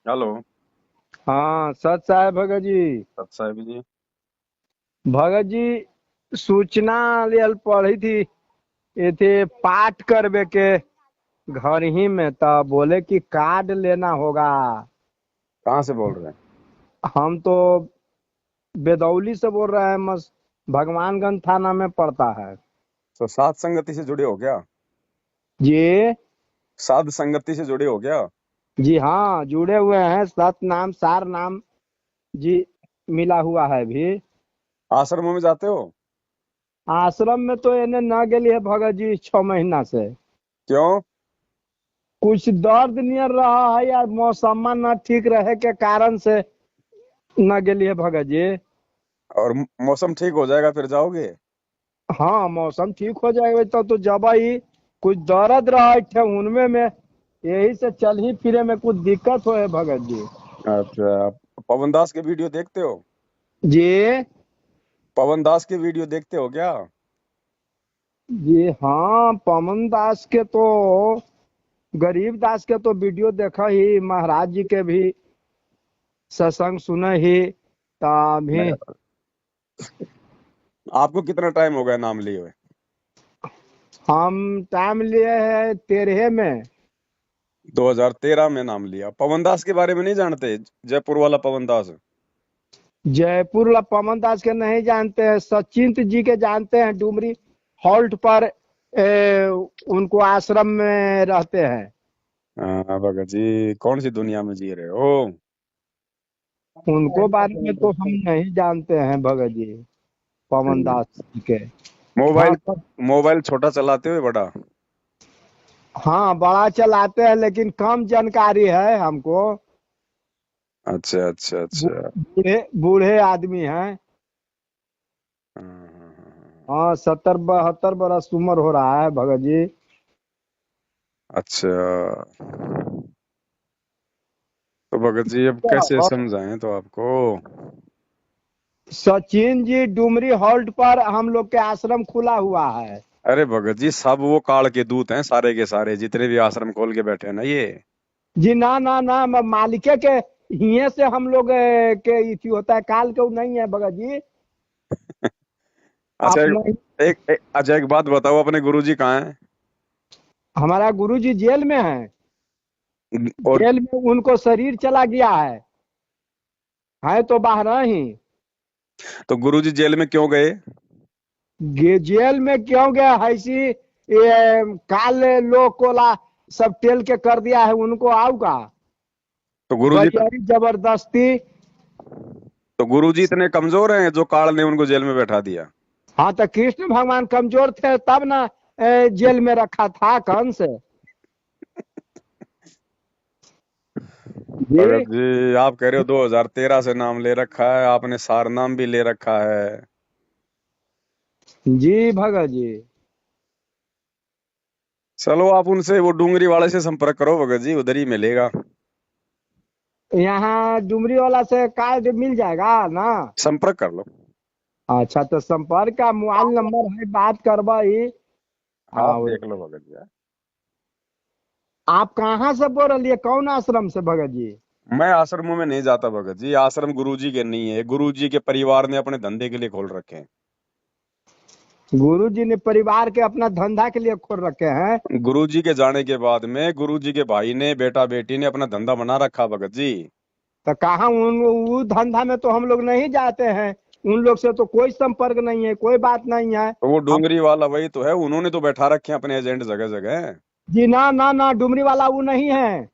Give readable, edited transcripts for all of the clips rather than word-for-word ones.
Hello. हाँ सत साहब भगत जी। सत साहिब जी। भगत जी सूचना लेल पढ़ी थी। ये थे पाठ करबे के घर ही में तो बोले कि कार्ड लेना होगा। कहाँ से बोल रहे हैं? हम तो बेदौली से बोल रहे हैं। मस भगवानगंज थाना में पड़ता है। तो साध संगति से जुड़े हो क्या? जी। साध संगति से जुड़े हो क्या? जी हाँ जुड़े हुए हैं। सत नाम सार नाम जी मिला हुआ है भी। आश्रमों में जाते हो? आश्रम में तो इन्हें न गेली है भगत जी 6 महीना से। क्यों? कुछ दर्द नियर रहा है या मौसम न ठीक रहे के कारण से न गेलिए भगत जी। और मौसम ठीक हो जाएगा फिर जाओगे? हाँ मौसम ठीक हो जाएगा तो जब ही कुछ दर्द रहा थे उनमें में यही से चल ही फिरे में कुछ दिक्कत हो है भगत जी। अच्छा। पवन दास के वीडियो देखते हो? जी। पवन दास के वीडियो देखते हो क्या? जी हाँ पवन दास के तो गरीब दास के तो वीडियो देखा ही महाराज जी के भी सत्संग सुने ही तभी। नहीं। आपको कितना टाइम हो गया नाम लिए हुए? हम टाइम लिए हैं 13 में। 2013 में नाम लिया। पवन दास के बारे में नहीं जानते? जयपुर वाला पवन दास। जयपुर पवन दास के नहीं जानते हैं। सचिंत जी के जानते हैं। डुमरी हॉल्ट पर उनको आश्रम में रहते हैं। हाँ भगत जी, कौन सी दुनिया में जी रहे हो? उनको बारे में तो हम नहीं जानते हैं भगत जी। पवन दास जी के। हाँ मोबाइल सब। मोबाइल छोटा चलाते हो बड़ा? हाँ बड़ा चलाते हैं लेकिन कम जानकारी है हमको। अच्छा अच्छा अच्छा। बूढ़े बूढ़े आदमी हैं। हाँ, हाँ, हाँ, हाँ। हाँ 70-72 बरस उम्र हो रहा है भगत जी। अच्छा। तो भगत जी अब कैसे और समझाएं तो आपको? सचिन जी डुमरी हॉल्ट पर हम लोग के आश्रम खुला हुआ है। अरे भगत जी, सब वो काल के दूत हैं, सारे के सारे जितने भी आश्रम खोल के बैठे हैं ना ये। जी ना ना ना मालिके के हिये से हम लोग के इथी होता है। काल के उ नहीं है भगत जी। अच्छा, अपना ही। अच्छा एक बात बताओ, अपने गुरुजी कहाँ हैं? हमारा गुरु जी जेल में है। और जेल में उनको शरीर चला गया है तो बाहर ही। तो गुरुजी जेल में क्यों गए? जेल में क्यों गया है इसी ये काल लोग कोला सब टेल के कर दिया है उनको आऊगा तो गुरुजी बरियारी जबरदस्ती। तो गुरुजी इतने कमजोर हैं जो काल ने उनको जेल में बैठा दिया? हाँ तो कृष्ण भगवान कमजोर थे तब ना जेल में रखा था कंस। भगत जी। जी, आप कह रहे हो 2013 से नाम ले रखा है आपने, सार नाम भी ले रखा है। जी भगत जी। चलो आप उनसे, वो डूंगरी वाले से संपर्क करो भगत जी, उधर ही मिलेगा। यहाँ डुमरी वाला से कार्ड मिल जाएगा ना। संपर्क कर लो। अच्छा तो संपर्क का मोबाइल नंबर है बात करवा ही। हाँ, आप हाँ देख लो भगत जी। आप कहाँ से बोल रही है कौन आश्रम से भगत जी। मैं आश्रमों में नहीं जाता भगत जी, आश्रम गुरुजी के नहीं है, गुरुजी के परिवार ने अपने धंधे के लिए खोल रखे हैं। गुरु जी ने परिवार के अपना धंधा के लिए खोल रखे हैं। गुरुजी के जाने के बाद में गुरुजी के भाई ने, बेटा बेटी ने अपना धंधा बना रखा भगत जी। तो कहाँ उन धंधा में तो हम लोग नहीं जाते हैं। उन लोग से तो कोई संपर्क नहीं है कोई बात नहीं है। तो वो हम डूंगरी वाला वही तो है, उन्होंने तो बैठा रखे हैं अपने एजेंट जगह जगह। जी ना ना ना डुमरी वाला वो नहीं है।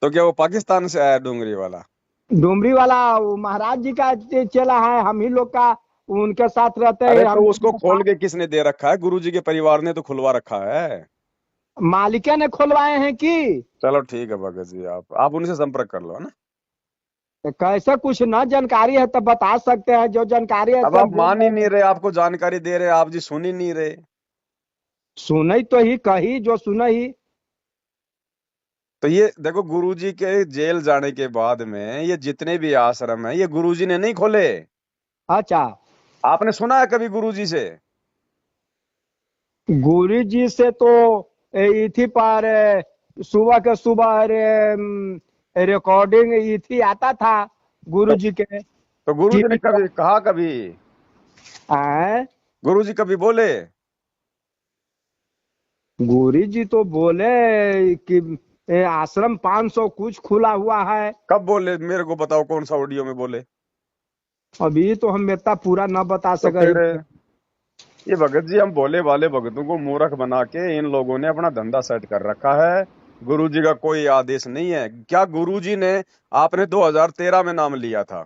तो क्या वो पाकिस्तान से आया डूंगरी वाला? डुमरी वाला वो महाराज जी का चेला है हम ही लोग का। उनके साथ रहते अरे हैं हम तो लोग उसको के खोल साथ। के किसने दे रखा है? गुरुजी के परिवार ने तो खुलवा रखा है। मालिके ने खुलवाए हैं कि। चलो ठीक है भगत जी, आप उनसे संपर्क कर लो, है ना? तो कैसे कुछ ना जानकारी है तो बता सकते हैं जो जानकारी है अब सब आप बोल मान ही रहे नहीं हैं। रहे, आपको जानकारी दे रहे, आप जी सुन ही नहीं रहे। सुनई तो ही कही जो सुनई। तो ये देखो, गुरुजी के जेल जाने के बाद में ये जितने भी आश्रम हैं ये गुरुजी ने नहीं खोले। अच्छा। आपने सुना है कभी गुरुजी से? गुरु जी से तो इथी पर सुबह के सुबह रे रिकॉर्डिंग ये थी आता था गुरु तो, जी के तो गुरुजी ने टीवी कभी पर। कहा, कभी आए गुरुजी कभी बोले? गुरु जी तो बोले कि आश्रम 500 कुछ खुला हुआ है। कब बोले, मेरे को बताओ कौन सा ऑडियो में बोले? अभी तो हम इतना पूरा न बता तो सके। फिर ये भगत जी, हम भोले वाले भगतों को मूर्ख बना के इन लोगों ने अपना धंधा सेट कर रखा है। गुरुजी का कोई आदेश नहीं है। क्या गुरुजी ने, आपने 2013 में नाम लिया था,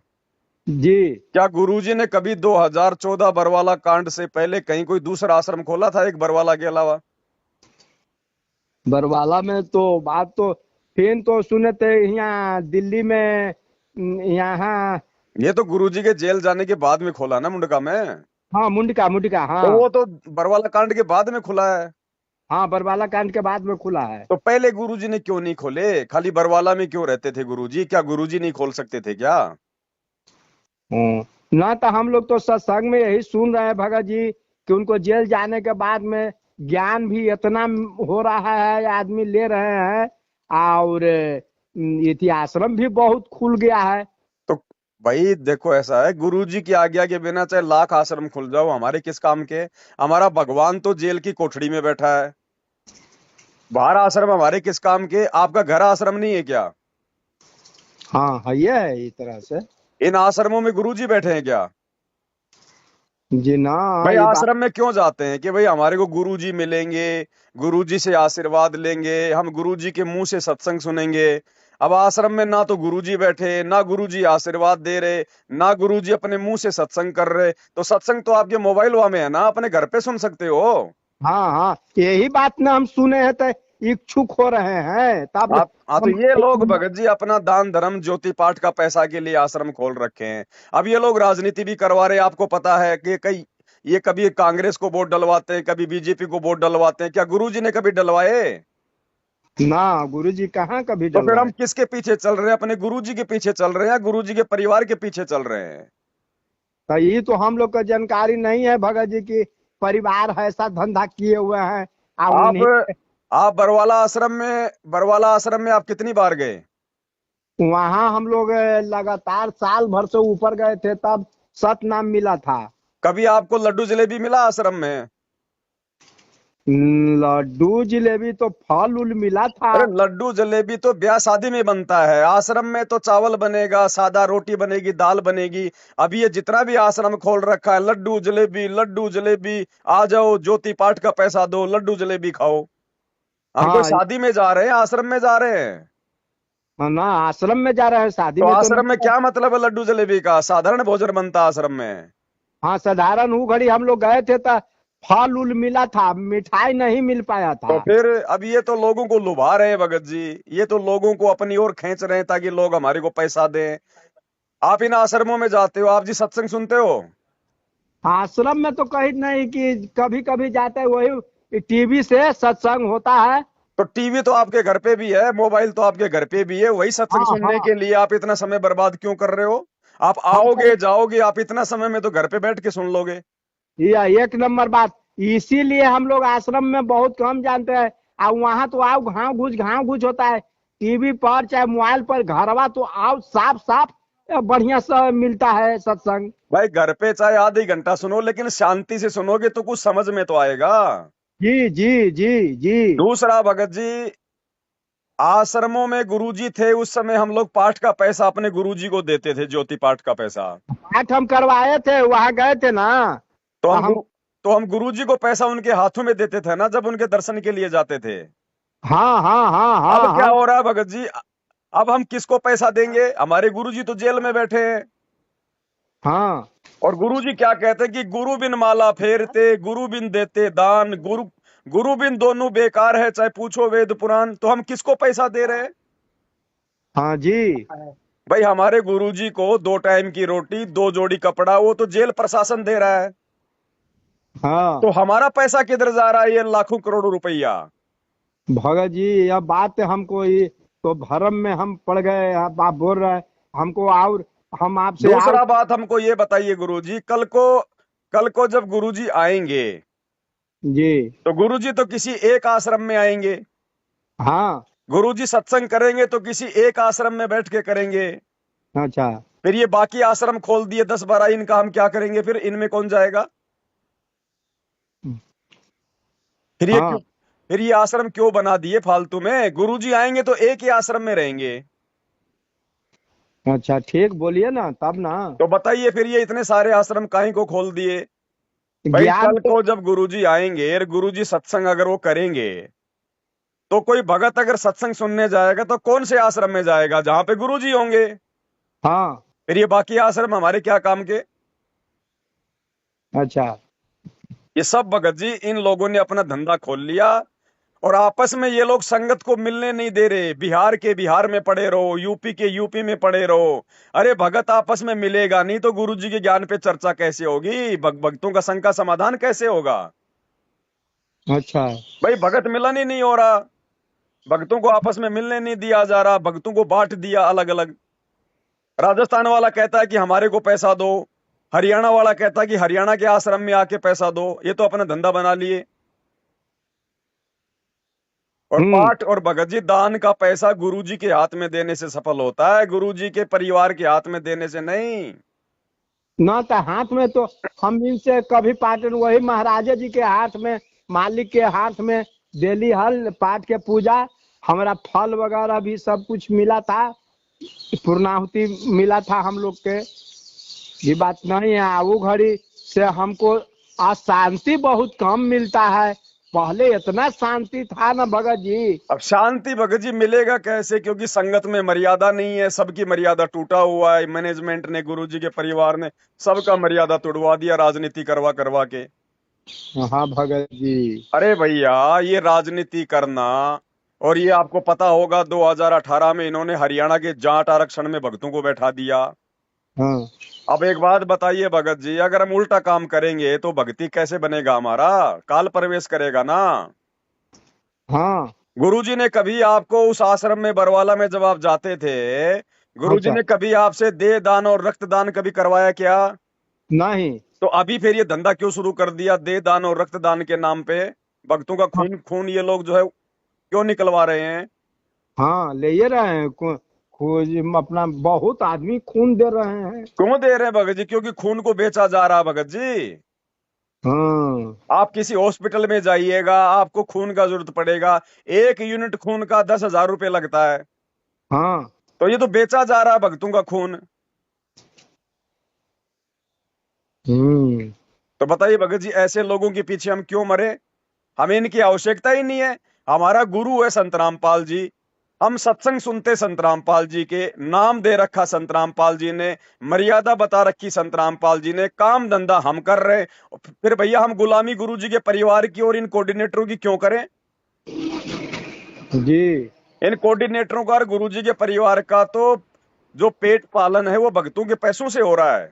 जी। क्या गुरुजी ने कभी 2014 बरवाला कांड से पहले कहीं कोई दूसरा आश्रम खोला था एक बरवाला के अलावा? बरवाला में तो बात तो फिर तो सुने थे यहाँ दिल्ली में यहाँ। ये तो गुरुजी के जेल जाने के बाद में खोला ना, मुंडका में। हाँ मुंडका मुंडका तो हाँ। वो तो बरवाला कांड के बाद में खुला है। हाँ बरवाला कांड के बाद में खुला है। तो पहले गुरुजी ने क्यों नहीं खोले? खाली बरवाला में क्यों रहते थे गुरुजी? क्या गुरुजी नहीं खोल सकते थे क्या? ना तो हम लोग तो सत्संग में यही सुन रहे हैं भगत जी कि उनको जेल जाने के बाद में ज्ञान भी इतना हो रहा है, आदमी ले रहे हैं, और इतिहाश्रम भी बहुत खुल गया है। तो भाई देखो, ऐसा है, गुरुजी की आज्ञा के बिना चाहे लाख आश्रम खुल जाओ, हमारे किस काम के? हमारा भगवान तो जेल की कोठड़ी में बैठा है। बाहर आश्रम हमारे किस काम के? आपका घर आश्रम नहीं है क्या? हाँ है ये है इस तरह से। इन आश्रमों में गुरुजी बैठे हैं क्या? जी ना। भाई ये बात। आश्रम में क्यों जाते हैं कि भाई हमारे को गुरुजी मिलेंगे, गुरुजी से आशीर्वाद लेंगे, हम गुरुजी के मुंह से सत्संग सुनेंगे। अब आश्रम में ना तो गुरुजी बैठे, ना गुरुजी आशीर्वाद दे रहे, ना गुरुजी अपने मुंह से सत्संग कर रहे। तो सत्संग तो आपके मोबाइल में है ना, अपने घर पे सुन सकते हो। हाँ हाँ यही बात ना हम सुने हैं तो इच्छुक हो रहे हैं तब आप हाँ, तो हम। ये लोग भगत जी अपना दान धर्म ज्योति पाठ का पैसा के लिए आश्रम खोल रखे हैं। अब ये लोग राजनीति भी करवा रहे हैं। आपको पता है कि कई, ये कभी कांग्रेस को वोट डलवाते हैं, कभी बीजेपी को वोट डलवाते हैं। क्या गुरुजी ने कभी डलवाए? ना गुरु जी कहाँ कभी तो फिर हम डलवाए। किसके पीछे चल रहे हैं? अपने गुरुजी के पीछे चल रहे हैं, गुरुजी के परिवार के पीछे चल रहे हैं। तो ये तो हम लोग को जानकारी नहीं है भगत जी की परिवार ऐसा धंधा किए हुए हैं। अब आप उन्हीं आप बरवाला आश्रम में आप कितनी बार गए? वहां हम लोग लगातार साल भर से ऊपर गए थे तब सतनाम मिला था। कभी आपको लड्डू जलेबी मिला आश्रम में? लड्डू जिलेबी तो फल उल मिला था। अरे लड्डू जलेबी तो ब्याह शादी में बनता है, आश्रम में तो चावल बनेगा, सादा रोटी बनेगी, दाल बनेगी। अभी ये जितना भी आश्रम खोल रखा है, लड्डू जलेबी, लड्डू जलेबी। आ जाओ, ज्योति पाठ का पैसा दो, लड्डू जलेबी खाओ। हम कोई हाँ शादी में जा रहे हैं, आश्रम में जा रहे हैं? ना आश्रम में जा रहे हैं, शादी तो में तो आश्रम में नहीं। क्या मतलब है लड्डू जलेबी का? साधारण भोजन बनता है आश्रम में। हाँ साधारण वो घड़ी हम लोग गए थे तो फल उल मिला था, मिठाई नहीं मिल पाया तो था। फिर अब ये तो लोगों को लुभा रहे हैं भगत जी। ये तो लोगों को अपनी ओर खींच रहे हैं ताकि लोग हमारे को पैसा दें। आप इन आश्रमों में जाते हो, आप जी सत्संग सुनते हो? आश्रम में तो कहीं नहीं कि कभी कभी जाते हैं, वही टीवी से सत्संग होता है। तो टीवी तो आपके घर पे भी है, मोबाइल तो आपके घर पे भी है, वही सत्संग हाँ सुनने हाँ के लिए आप इतना समय बर्बाद क्यों कर रहे हो? आप हम आओगे जाओगे, आप इतना समय में तो घर पे बैठ के सुन लोगे। यह एक नंबर बात। इसीलिए हम लोग आश्रम में बहुत कम जानते हैं। और वहां तो आओ घाव घुस होता है। टीवी पर चाहे मोबाइल पर घरवा तो आओ साफ साफ बढ़िया सा मिलता है सत्संग। भाई घर पे चाहे आधी घंटा सुनो, लेकिन शांति से सुनोगे तो कुछ समझ में तो आएगा। जी जी जी जी। दूसरा भगत जी, आश्रमों में गुरुजी थे उस समय हम लोग पाठ का पैसा अपने गुरुजी को देते थे, ज्योति पाठ का पैसा। पाठ हम करवाए थे, वहां गए थे ना। तो तो हम हम। गुरु तो हम गुरुजी को पैसा उनके हाथों में देते थे ना, जब उनके दर्शन के लिए जाते थे। हाँ हाँ हाँ अब हाँ क्या हम। हो रहा है भगत जी? अब हम किसको पैसा देंगे? हमारे गुरुजी तो जेल में बैठे हैं। हाँ और गुरुजी क्या कहते हैं कि गुरु बिन माला फेरते, गुरु बिन देते दान, गुरु गुरु बिन दोनों बेकार है, चाहे पूछो वेद पुराण। तो हम किसको पैसा दे रहे हैं? हाँ जी। भाई हमारे गुरुजी को 2 टाइम की रोटी, 2 जोड़ी कपड़ा, वो तो जेल प्रशासन दे रहा है। हाँ तो हमारा पैसा किधर जा रहा है, ये लाखों करोड़ों रुपया? भगत जी यह बात हमको ये तो भरम में हम पड़ गए। आप बोल रहे हैं हमको, और हम आपसे और। दूसरा बात हमको ये बताइए गुरुजी, कल को जब गुरुजी आएंगे, जी। तो गुरुजी तो किसी एक आश्रम में आएंगे। हाँ गुरुजी सत्संग करेंगे तो किसी एक आश्रम में बैठ के करेंगे, अच्छा। फिर ये बाकी आश्रम खोल दिए 10-12, इनका हम क्या करेंगे? फिर इनमें कौन जाएगा? फिर ये क्यों, हाँ। फिर ये आश्रम क्यों बना दिए फालतू में? गुरुजी आएंगे तो एक ही आश्रम में रहेंगे। अच्छा ठीक, बोलिए ना तब ना। तो बताइए फिर ये इतने सारे आश्रम काहे को खोल दिए? भाई ज्ञान कल तो। को जब गुरुजी आएंगे और गुरुजी सत्संग अगर वो करेंगे, तो कोई भगत अगर सत्संग सुनने जाएगा तो कौन से आश्रम में जाएगा? जहां पे गुरुजी होंगे। हाँ। फिर ये बाकी आश्रम हमारे क्या काम के? अच्छा। ये सब भगत जी इन लोगों ने अपना धंधा खोल लिया, और आपस में ये लोग संगत को मिलने नहीं दे रहे। बिहार के बिहार में पड़े रहो, यूपी के यूपी में पड़े रहो। अरे भगत आपस में मिलेगा नहीं तो गुरुजी के ज्ञान पे चर्चा कैसे होगी? भक्तों का संग का समाधान कैसे होगा? अच्छा। भाई भगत मिलन ही नहीं हो रहा, भक्तों को आपस में मिलने नहीं दिया जा रहा, भक्तों को बांट दिया अलग अलग। राजस्थान वाला कहता है कि हमारे को पैसा दो, हरियाणा वाला कहता है कि हरियाणा के आश्रम में आके पैसा दो। ये तो अपना धंधा बना लिए। और हम्म। पाठ और भगत जी, दान का पैसा गुरुजी के हाथ में देने से सफल होता है, गुरुजी के परिवार के हाथ में देने से नहीं। ना तो हाथ में तो हम इनसे कभी पाटन वही महाराजा जी के हाथ में, मालिक के हाथ में डेली हल पाठ के पूजा, हमारा फल वगैरह भी सब कुछ मिला था, पूर्णाहुति मिला था हम लोग के। ये बात नहीं है, वो घड़ी से हमको आज शांति बहुत कम मिलता है। पहले इतना शांति था ना भगत जी। अब शांति भगत जी मिलेगा कैसे? क्योंकि संगत में मर्यादा नहीं है, सबकी मर्यादा टूटा हुआ है। मैनेजमेंट ने, गुरुजी के परिवार ने सबका मर्यादा तोड़वा दिया, राजनीति करवा करवा के। हाँ भगत जी। अरे भैया ये राजनीति करना, और ये आपको पता होगा 2018 में इन्होंने हरियाणा के जाट आरक्षण में भक्तों को बैठा दिया। हाँ। अब एक बात बताइए भगत जी, अगर हम उल्टा काम करेंगे तो भक्ति कैसे बनेगा? हमारा काल प्रवेश करेगा ना। हाँ। गुरुजी ने कभी आपको उस आश्रम में बरवाला में जब आप जाते थे, गुरुजी अच्छा। ने कभी आपसे देह दान और रक्तदान कभी करवाया क्या? नहीं। तो अभी फिर ये धंधा क्यों शुरू कर दिया देह दान और रक्तदान के नाम पे? भक्तों का हाँ। खून खून ये लोग जो है क्यों निकलवा रहे हैं? हाँ, ले ही रहे हैं अपना बहुत आदमी खून दे रहे हैं। क्यों दे रहे हैं भगत जी? क्योंकि खून को बेचा जा रहा है भगत जी। हाँ। आप किसी हॉस्पिटल में जाइएगा, आपको खून का जरूरत पड़ेगा, 1 यूनिट खून का 10,000 रुपये लगता है। हाँ। तो ये तो बेचा जा रहा है भक्तों का खून। हम्म। तो बताइए भगत जी, ऐसे लोगों के पीछे हम क्यों मरे? हमें इनकी आवश्यकता ही नहीं है। हमारा गुरु है संत रामपाल जी, हम सत्संग सुनते संत रामपाल जी के, नाम दे रखा संत रामपाल जी ने, मर्यादा बता रखी संत रामपाल जी ने, काम धंधा हम कर रहे। फिर भैया हम गुलामी गुरु जी के परिवार की और इन कोऑर्डिनेटरों की क्यों करें? जी। इन कोऑर्डिनेटरों का और गुरु जी के परिवार का तो जो पेट पालन है वो भक्तों के पैसों से हो रहा है,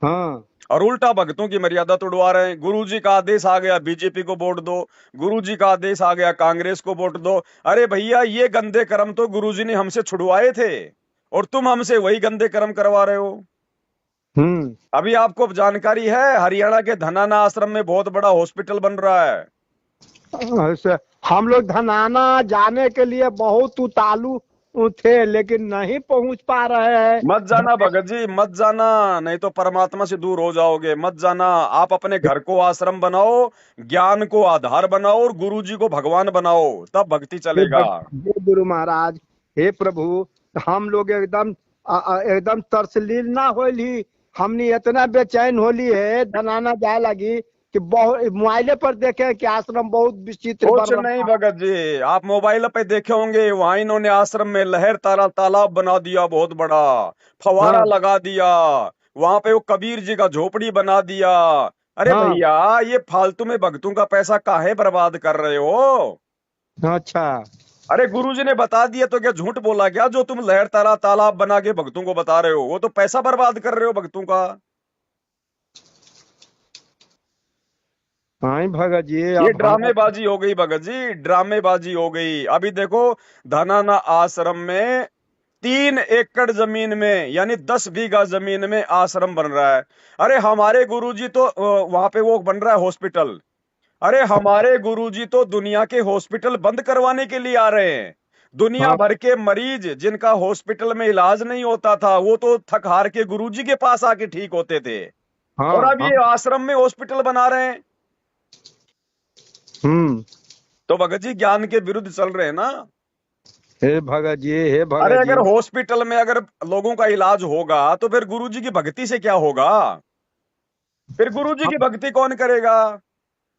हाँ। और उल्टा भक्तों की मर्यादा तोड़वा रहे हैं। गुरुजी का आदेश आ गया बीजेपी को वोट दो, गुरुजी का आदेश आ गया कांग्रेस को वोट दो। अरे भैया ये गंदे कर्म तो गुरुजी ने हमसे छुड़वाए थे, और तुम हमसे वही गंदे कर्म करवा रहे हो। हम्म। अभी आपको जानकारी है हरियाणा के धनाना आश्रम में बहुत बड़ा हॉस्पिटल बन रहा है। ऐसे हम लोग धनाना जाने के लिए बहुत उतालू थे, लेकिन नहीं पहुंच पा रहे हैं। मत जाना भगत जी, मत जाना, नहीं तो परमात्मा से दूर हो जाओगे। मत जाना, आप अपने घर को आश्रम बनाओ, ज्ञान को आधार बनाओ और गुरु जी को भगवान बनाओ, तब भक्ति चलेगा। हे गुरु महाराज, हे प्रभु, हम लोग एकदम एकदम तरसलील ना होली। हमने इतना बेचैन होली है धनाना जाए लगी कि बहुत मोबाइले पर देखे कि आश्रम बहुत विचित्र कुछ बन नहीं रहा है। भगत जी, आप मोबाइल पे देखे होंगे, वहां इन्होंने आश्रम में लहर तारा तालाब बना दिया, बहुत बड़ा फवारा हाँ। लगा दिया, वहां पे वो कबीर जी का झोपड़ी बना दिया। अरे हाँ। भैया ये फालतू में भक्तों का पैसा काहे बर्बाद कर रहे हो? अच्छा। अरे गुरुजी ने बता दिया तो क्या झूठ बोला क्या? जो तुम लहर तारा तालाब बना के भक्तों को बता रहे हो, वो तो पैसा बर्बाद कर रहे हो भक्तों का। हाँ भगत जी, ये अब हमारा। ड्रामेबाजी हो गई भगत जी, ड्रामेबाजी हो गई। अभी देखो धनाना आश्रम में 3 एकड़ जमीन में यानी 10 बीघा जमीन में आश्रम बन रहा है। अरे हमारे गुरुजी तो वहां पे वो बन रहा है हॉस्पिटल, अरे हमारे गुरुजी तो दुनिया के हॉस्पिटल बंद करवाने के लिए आ रहे हैं। दुनिया हाँ भर के मरीज जिनका हॉस्पिटल में इलाज नहीं होता था वो तो थक हार के गुरुजी के पास आके ठीक होते थे, और हाँ अब हाँ। ये आश्रम में हॉस्पिटल बना रहे हैं। हम्म। तो भगत जी ज्ञान के विरुद्ध चल रहे हैं ना। हे भगत जी, हे अरे भगत जी। अगर हॉस्पिटल में अगर लोगों का इलाज होगा तो फिर गुरुजी की भक्ति से क्या होगा? फिर गुरुजी हाँ की भक्ति कौन करेगा?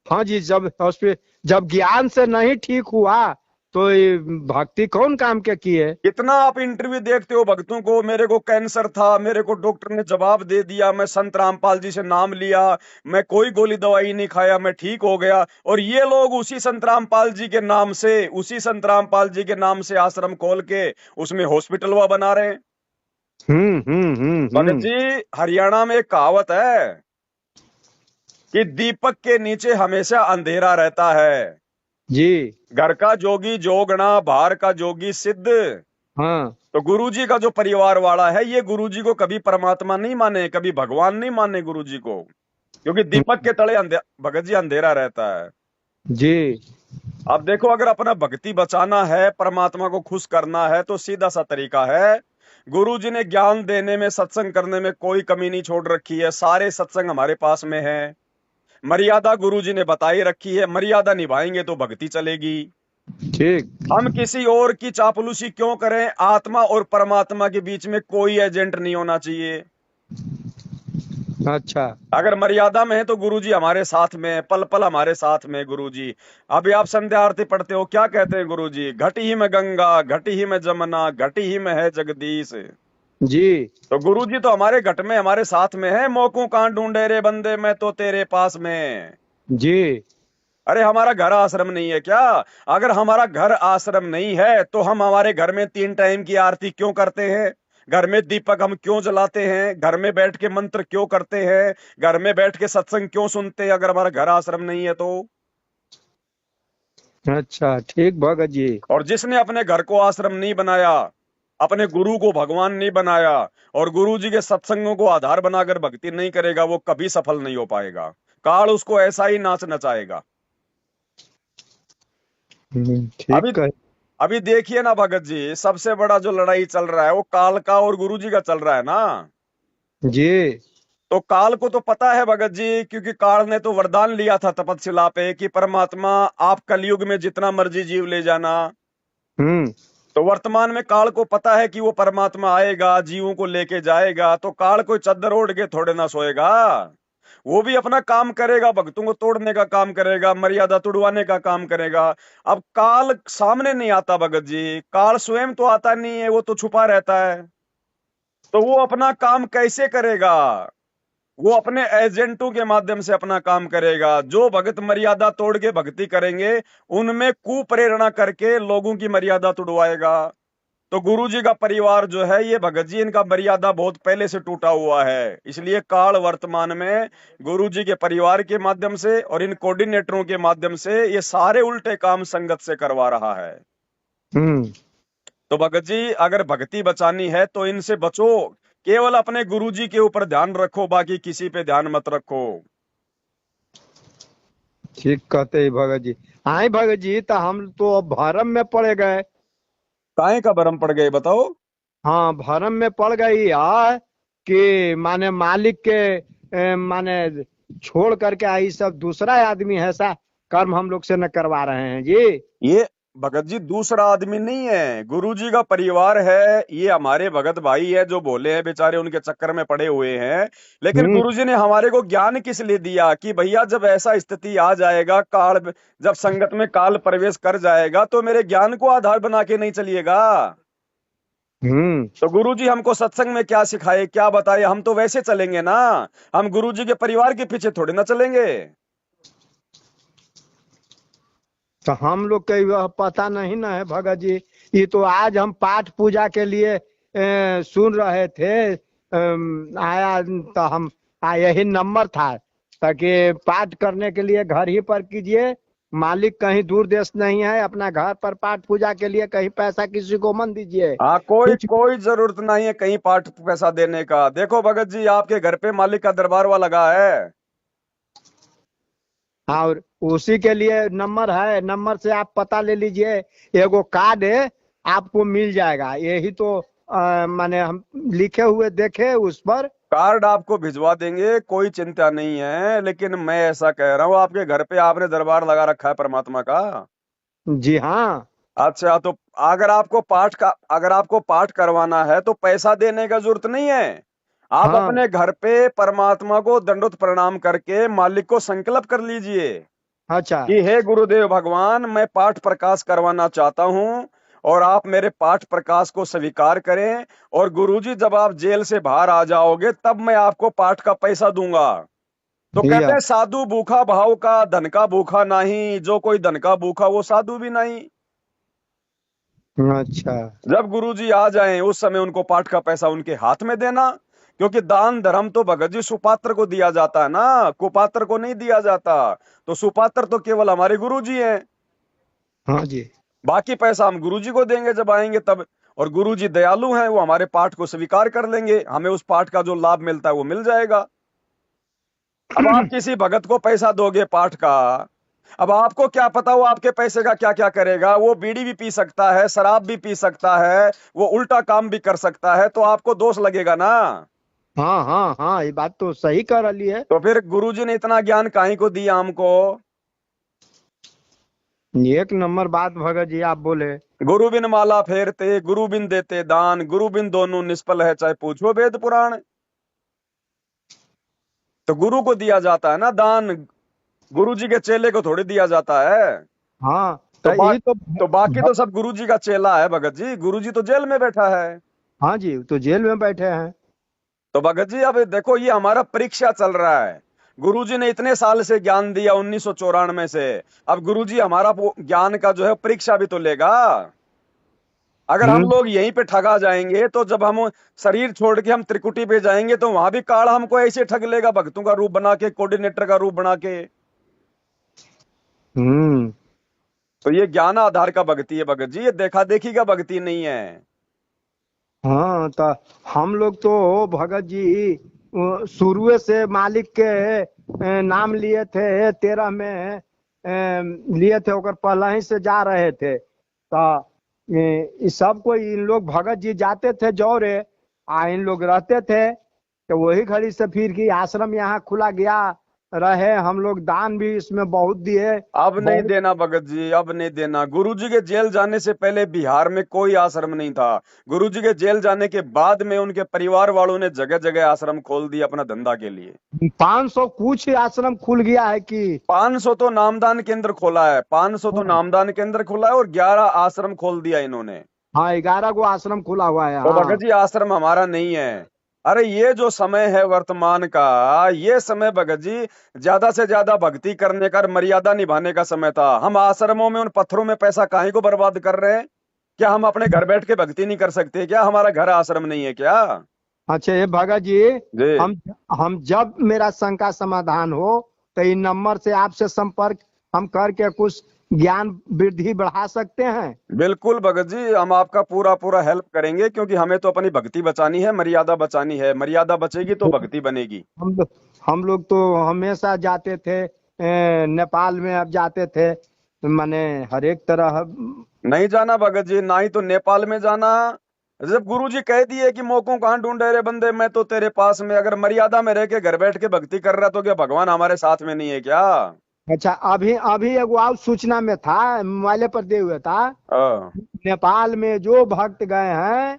हाँ जी, जब हॉस्पिटल, जब ज्ञान से नहीं ठीक हुआ तो ये भक्ति कौन काम के किए। कितना आप इंटरव्यू देखते हो भक्तों को, मेरे को कैंसर था, मेरे को डॉक्टर ने जवाब दे दिया, मैं संत रामपाल जी से नाम लिया, मैं कोई गोली दवाई नहीं खाया, मैं ठीक हो गया, और ये लोग उसी संत रामपाल जी के नाम से, उसी संत रामपाल जी के नाम से आश्रम खोल के उसमें हॉस्पिटल वह बना रहे हैं। भगत हम्म। जी, हरियाणा में एक कहावत है कि दीपक के नीचे हमेशा अंधेरा रहता है। जी। घर का जोगी जोगना, बाहर का जोगी सिद्ध। हाँ। तो गुरुजी का जो परिवार वाला है ये गुरुजी को कभी परमात्मा नहीं माने, कभी भगवान नहीं माने गुरुजी को, क्योंकि दीपक के तले भगत जी अंधेरा रहता है। जी। अब देखो, अगर अपना भक्ति बचाना है, परमात्मा को खुश करना है, तो सीधा सा तरीका है, गुरुजी ने ज्ञान देने में, सत्संग करने में कोई कमी नहीं छोड़ रखी है। सारे सत्संग हमारे पास में है। मर्यादा गुरुजी ने बताई रखी है, मर्यादा निभाएंगे तो भक्ति चलेगी। ठीक। हम किसी और की चापलूसी क्यों करें? आत्मा और परमात्मा के बीच में कोई एजेंट नहीं होना चाहिए। अच्छा। अगर मर्यादा में है तो गुरुजी हमारे साथ में है, पल पल हमारे साथ में गुरुजी। अभी आप संध्या आरती पढ़ते हो, क्या कहते हैं गुरुजी? घटी ही में गंगा, घटी ही में जमुना, घटी ही में है जगदीश। जी। तो गुरुजी तो हमारे घट में, हमारे साथ में है। मोकू कहां ढूंढे रे बंदे, मैं तो तेरे पास में। जी। अरे हमारा घर आश्रम नहीं है क्या? अगर हमारा घर आश्रम नहीं है तो हम हमारे घर में 3 टाइम की आरती क्यों करते हैं? घर में दीपक हम क्यों जलाते हैं? घर में बैठ के मंत्र क्यों करते हैं? घर में बैठ के सत्संग क्यों सुनते हैं अगर हमारा घर आश्रम नहीं है तो? अच्छा, ठीक भगत जी। और जिसने अपने घर को आश्रम नहीं बनाया, अपने गुरु को भगवान नहीं बनाया, और गुरु जी के सत्संगों को आधार बनाकर भक्ति नहीं करेगा, वो कभी सफल नहीं हो पाएगा। काल उसको ऐसा ही नाच नचाएगा। अभी ठीक है। अभी देखिए ना भगत जी, सबसे बड़ा जो लड़ाई चल रहा है वो काल का और गुरु जी का चल रहा है ना। जी। तो काल को तो पता है भगत जी, क्योंकि काल ने तो वरदान लिया था तपस्या पे कि परमात्मा आप कलयुग में जितना मर्जी जीव ले जाना। हम्म। तो वर्तमान में काल को पता है कि वो परमात्मा आएगा, जीवों को लेके जाएगा, तो काल कोई चद्दर ओढ़ के थोड़े ना सोएगा। वो भी अपना काम करेगा, भक्तों को तोड़ने का काम करेगा, मर्यादा तुड़वाने का काम करेगा। अब काल सामने नहीं आता भगत जी, काल स्वयं तो आता नहीं है, वो तो छुपा रहता है। तो वो अपना काम कैसे करेगा? वो अपने एजेंटों के माध्यम से अपना काम करेगा। जो भगत मर्यादा तोड़ के भक्ति करेंगे उनमें कुप्रेरणा करके लोगों की मर्यादा तुड़वाएगा। तो गुरु जी का परिवार जो है ये भगत जी, इनका मर्यादा बहुत पहले से टूटा हुआ है, इसलिए काल वर्तमान में गुरु जी के परिवार के माध्यम से और इन कोऑर्डिनेटरों के माध्यम से ये सारे उल्टे काम संगत से करवा रहा है। हम्म। तो भगत जी, अगर भक्ति बचानी है तो इनसे बचो। केवल अपने गुरु जी के ऊपर ध्यान रखो, बाकी किसी पे ध्यान मत रखो। ठीक कहते हैं भगत जी। आए भगत जी, तो हम तो अब भरम में पड़ गए। काहे का भरम पड़ गए बताओ? हाँ, भरम में पड़ गई यार, कि माने मालिक के माने छोड़ करके आई सब दूसरा आदमी ऐसा कर्म हम लोग से न करवा रहे हैं जी। ये भगत जी दूसरा आदमी नहीं है, गुरु जी का परिवार है। ये हमारे भगत भाई है जो भोले हैं बेचारे, उनके चक्कर में पड़े हुए हैं। लेकिन हम्म। गुरु जी ने हमारे को ज्ञान किस लिए दिया कि भैया जब ऐसा स्थिति आ जाएगा, काल जब संगत में काल प्रवेश कर जाएगा तो मेरे ज्ञान को आधार बना के नहीं चलिएगा। हम्म। तो गुरु जी हमको सत्संग में क्या सिखाए, क्या बताए, हम तो वैसे चलेंगे ना। हम गुरु जी के परिवार के पीछे थोड़े ना चलेंगे। तो हम लोग के वह पता नहीं ना है भगत जी। ये तो आज हम पाठ पूजा के लिए सुन रहे थे, आया तो हम यही नंबर था, ताकि पाठ करने के लिए घर ही पर कीजिए। मालिक कहीं दूर देश नहीं है, अपना घर पर पाठ पूजा के लिए कहीं पैसा किसी को मत दीजिए हाँ, कोई कुछ। कोई जरूरत नहीं है कहीं पाठ पैसा देने का। देखो भगत जी, आपके घर पे मालिक का दरबार हुआ लगा है। और उसी के लिए नंबर है, नंबर से आप पता ले लीजिए, एगो कार्ड है आपको मिल जाएगा। यही तो माने हम लिखे हुए देखे उस पर। कार्ड आपको भिजवा देंगे, कोई चिंता नहीं है, लेकिन मैं ऐसा कह रहा हूँ, आपके घर पे आपने दरबार लगा रखा है परमात्मा का? जी हाँ। अच्छा, तो अगर आपको पाठ करवाना है तो पैसा देने का जरूरत नहीं है। आप हाँ। अपने घर पे परमात्मा को दंडोत प्रणाम करके मालिक को संकल्प कर लीजिए अच्छा। कि हे गुरुदेव भगवान, मैं पाठ प्रकाश करवाना चाहता हूँ और आप मेरे पाठ प्रकाश को स्वीकार करें, और गुरुजी जब आप जेल से बाहर आ जाओगे तब मैं आपको पाठ का पैसा दूंगा। तो जी कहते हाँ। हैं साधु भूखा भाव का, धन का भूखा नहीं, जो कोई धन का भूखा वो साधु भी नहीं। अच्छा। जब गुरुजी आ जाएं उस समय उनको पाठ का पैसा उनके हाथ में देना, क्योंकि दान धर्म तो भगत जी सुपात्र को दिया जाता है ना, कुपात्र को नहीं दिया जाता। तो सुपात्र तो केवल हमारे गुरुजी हैं। हाँ जी। बाकी पैसा हम गुरुजी को देंगे जब आएंगे तब। और गुरुजी दयालु हैं, वो हमारे पाठ को स्वीकार कर लेंगे, हमें उस पाठ का जो लाभ मिलता है वो मिल जाएगा। अब आप किसी भगत को पैसा दोगे पाठ का, अब आपको क्या पता वो आपके पैसे का क्या क्या करेगा। वो बीड़ी भी पी सकता है, शराब भी पी सकता है, वो उल्टा काम भी कर सकता है, तो आपको दोष लगेगा ना। हाँ हाँ हाँ, ये बात तो सही कर रही है। तो फिर गुरुजी ने इतना ज्ञान काहे को दिया हमको? एक नंबर बात भगत जी आप बोले। गुरु बिन माला फेरते, गुरु बिन देते दान, गुरु बिन दोनों निष्फल है, चाहे पूछो वेद पुराण। तो गुरु को दिया जाता है ना दान, गुरुजी के चेले को थोड़ी दिया जाता है। हाँ तो तो बा, ये तो तो बाकी तो सब गुरुजी का चेला है भगत जी, गुरुजी तो जेल में बैठा है। हाँ जी, तो जेल में बैठे हैं। तो भगत जी अब देखो, ये हमारा परीक्षा चल रहा है। गुरुजी ने इतने साल से ज्ञान दिया 1994 से, अब गुरुजी हमारा ज्ञान का जो है परीक्षा भी तो लेगा। अगर हम हम्म। लोग यहीं पे ठगा जाएंगे तो जब हम शरीर छोड़ के हम त्रिकुटी पे जाएंगे तो वहां भी काल हमको ऐसे ठग लेगा, भक्तों का रूप बना के, कोऑर्डिनेटर का रूप बना के। हम्म। तो ये ज्ञान आधार का भक्ति है भगत जी, ये देखा देखी का भक्ति नहीं है। हाँ तो हम लोग तो भगत जी शुरू से मालिक के नाम लिए थे, 13 में लिए थे, ओकर पहले ही से जा रहे थे। तो इस सब को इन लोग भगत जी जाते थे जौरे, इन लोग रहते थे। तो वही घड़ी से फिर की आश्रम यहाँ खुला गया रहे, हम लोग दान भी इसमें बहुत दिए। अब नहीं बहुत। देना भगत जी, अब नहीं देना। गुरुजी के जेल जाने से पहले बिहार में कोई आश्रम नहीं था। गुरुजी के जेल जाने के बाद में उनके परिवार वालों ने जगह जगह आश्रम खोल दिया अपना धंधा के लिए। 500 कुछ ही आश्रम खुल गया है कि। 500 तो नामदान केंद्र खोला है, 500 तो नामदान केंद्र खोला है, और 11 आश्रम खोल दिया इन्होंने। हाँ, 11 गो आश्रम खुला हुआ है। तो हाँ। भगत जी आश्रम हमारा नहीं है। अरे ये जो समय है वर्तमान का, ये समय भगत जी ज्यादा से ज्यादा भक्ति करने का, मर्यादा निभाने का समय था। हम आश्रमों में उन पत्थरों में पैसा काहे को बर्बाद कर रहे हैं? क्या हम अपने घर बैठ के भक्ति नहीं कर सकते क्या? हमारा घर आश्रम नहीं है क्या? अच्छा ये भगत जी, जी हम हम जब मेरा शंका समाधान हो तो इन नंबर से आपसे संपर्क हम करके कुछ ज्ञान वृद्धि बढ़ा सकते हैं। बिल्कुल भगत जी, हम आपका पूरा पूरा हेल्प करेंगे, क्योंकि हमें तो अपनी भक्ति बचानी है, मर्यादा बचानी है। मर्यादा बचेगी तो भक्ति बनेगी। हम लोग तो हमेशा जाते थे नेपाल में, अब जाते थे माने हर एक तरह। नहीं जाना भगत जी, ना ही तो नेपाल में जाना। जब गुरुजी कह दिए कि मौकों कहाँ ढूंढे रे बंदे, मैं तो तेरे पास में, अगर मर्यादा में रह के घर बैठ के भक्ति कर रहा तो क्या भगवान हमारे साथ में नहीं है क्या? अच्छा अभी अभी एगो और सूचना में था, मोबाइल पर दे हुआ था। हाँ नेपाल में जो भक्त गए हैं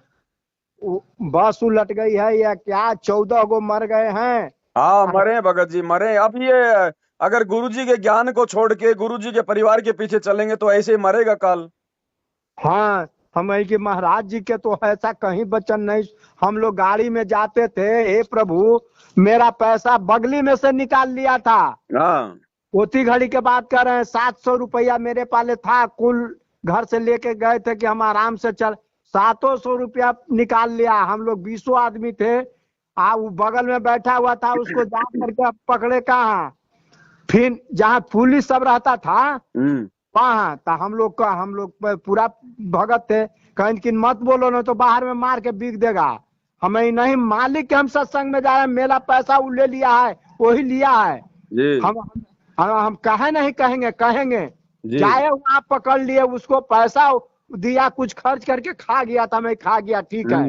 बस उलट गई है या क्या, 14 गो मर गए हैं। हाँ, मरे भगत जी मरे। अब ये अगर गुरुजी के ज्ञान को छोड़ के गुरुजी के परिवार के पीछे चलेंगे तो ऐसे ही मरेगा काल। हाँ, हम है कि महाराज जी के तो ऐसा कहीं वचन नहीं। हम लोग गाड़ी में जाते थे, हे प्रभु मेरा पैसा बगली में से निकाल लिया था। हाँ उसी घड़ी के बात कर रहे हैं, 700 रुपया मेरे पाले था, कुल घर से लेके गए थे कि हम आराम से चल, 700 रुपया निकाल लिया। हम लोग 20 आदमी थे, वो बगल में बैठा हुआ था, उसको जा करके पकड़े कहाँ, फिर जहाँ पुलिस सब रहता था वहाँ था। हम लोग पूरा भगत थे, कहीं कि मत बोलो ना तो बाहर में मार के बिक देगा। हमें नहीं, मालिक के हम सत्संग में जा रहे हैं, मेरा पैसा वो ले लिया है, वही लिया है। जी हम हम कहे नहीं कहेंगे, कहेंगे जी। जाए वहां पकड़ लिए उसको, पैसा दिया, कुछ खर्च करके खा गया था, मैं खा गया, ठीक है,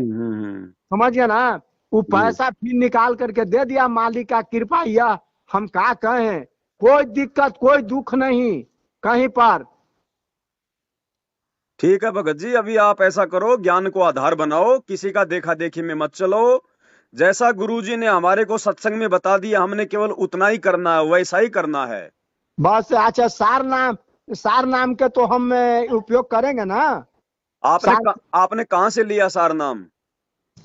समझ गया ना। वो जी। पैसा फिर निकाल करके दे दिया, मालिक का कृपा, यह हम क्या कहें। कोई दिक्कत कोई दुख नहीं कहीं पर। ठीक है भगत जी, अभी आप ऐसा करो, ज्ञान को आधार बनाओ, किसी का देखा देखी में मत चलो। जैसा गुरुजी ने हमारे को सत्संग में बता दिया, हमने केवल उतना ही करना है, वैसा ही करना है। बस अच्छा, सार नाम के तो हम उपयोग करेंगे ना। सार आपने कहाँ से लिया सार नाम?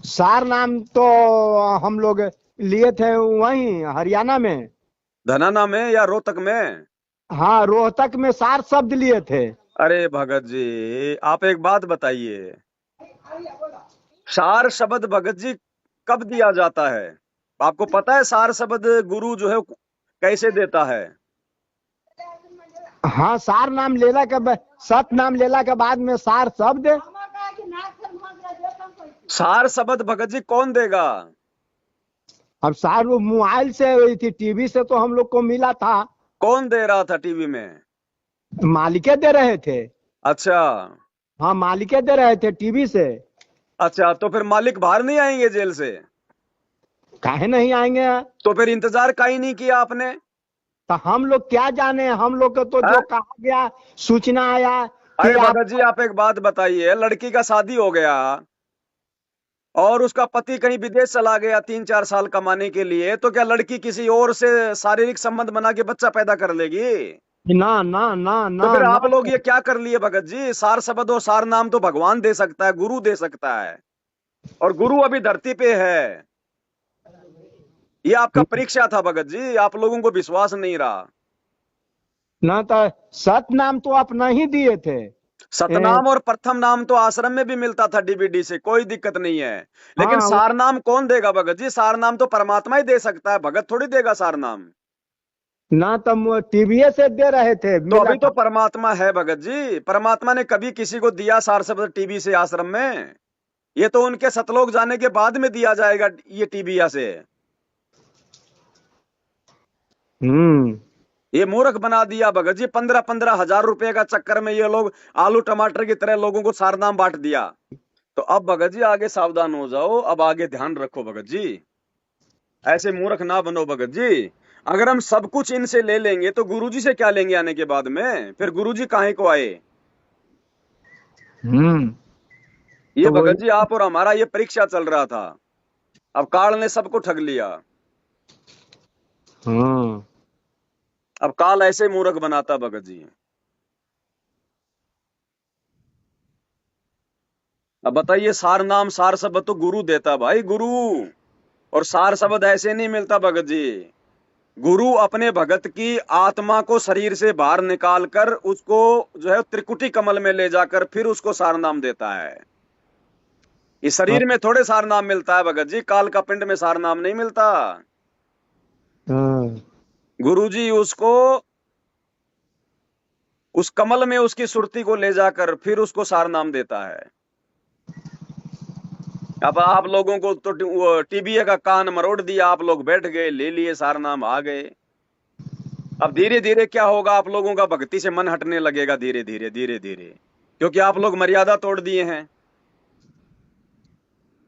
सार नाम तो हम लोग लिए थे वहीं हरियाणा में। धनाना में या रोहतक में? हाँ, रोहतक में सार शब्द लिए थे। अरे भगत जी, आप एक बात बताइए, सार शब्द भगत जी कब दिया जाता है? आपको पता है सार शब्द गुरु जो है कैसे देता है? हाँ, सार नाम लेला के सत नाम लेला के बाद में सार शब्द। सार शब्द भगत जी कौन देगा? अब सार वो मोबाइल से हुई थी, टीवी से तो हम लोग को मिला था। कौन दे रहा था टीवी में? मालिके दे रहे थे। अच्छा। हाँ, मालिके दे रहे थे टीवी से। अच्छा, तो फिर मालिक बाहर नहीं आएंगे जेल से? काहे नहीं आएंगे। तो फिर इंतजार का ही नहीं किया आपने? तो हम लोग क्या जाने, हम लोग को तो है? जो कहा गया, सूचना आया कि अरे आप। भगत जी, आप एक बात बताइए, लड़की का शादी हो गया और उसका पति कहीं विदेश चला गया 3-4 साल कमाने के लिए, तो क्या लड़की किसी और से शारीरिक संबंध बना के बच्चा पैदा कर लेगी? ना ना ना तो ना फिर ना। आप लोग ये क्या कर लिए भगत जी? सार शब्द और सार नाम तो भगवान दे सकता है, गुरु दे सकता है, और गुरु अभी धरती पे है। ये आपका परीक्षा था भगत जी, आप लोगों को विश्वास नहीं रहा। ना तो सत नाम तो आप नहीं दिए थे। सतनाम और प्रथम नाम तो आश्रम में भी मिलता था डीवीडी से, कोई दिक्कत नहीं है। लेकिन हाँ, सार नाम कौन देगा भगत जी? सार नाम तो परमात्मा ही दे सकता है, भगत थोड़ी देगा सार नाम। ना तो टीवी से दे रहे थे, तो मिला अभी तो था। परमात्मा है भगत जी, परमात्मा ने कभी किसी को दिया सार शब्द टीवी से आश्रम में? ये तो उनके सतलोक जाने के बाद में दिया जाएगा ये टीबिया से। हम्म। ये मूर्ख बना दिया भगत जी, 15-15 हजार रुपए का चक्कर में ये लोग आलू टमाटर की तरह लोगों को सारनाम बांट दिया। तो अब भगत जी आगे सावधान हो जाओ, अब आगे ध्यान रखो भगत जी, ऐसे मूर्ख ना बनो भगत जी। अगर हम सब कुछ इनसे ले लेंगे तो गुरुजी से क्या लेंगे आने के बाद में? फिर गुरुजी काहे को आए? हम्म। ये तो वही। भगत जी आप और हमारा ये परीक्षा चल रहा था, अब काल ने सबको ठग लिया। हाँ। अब काल ऐसे मूर्ख बनाता भगत जी। अब बताइए, सार नाम सार शब्द तो गुरु देता भाई, गुरु। और सार शब्द ऐसे नहीं मिलता भगत जी। गुरु अपने भगत की आत्मा को शरीर से बाहर निकाल कर उसको जो है त्रिकुटी कमल में ले जाकर फिर उसको सार नाम देता है। इस शरीर में थोड़े सार नाम मिलता है भगत जी, काल का पिंड में सार नाम नहीं मिलता। हाँ। गुरु जी उसको उस कमल में उसकी सुरती को ले जाकर फिर उसको सार नाम देता है। अब आप लोगों को तो टीबीए का कान मरोड़ दिया, आप लोग बैठ गए, ले लिए सार नाम, आ गए। अब धीरे धीरे क्या होगा, आप लोगों का भक्ति से मन हटने लगेगा, धीरे धीरे धीरे धीरे, क्योंकि आप लोग मर्यादा तोड़ दिए हैं।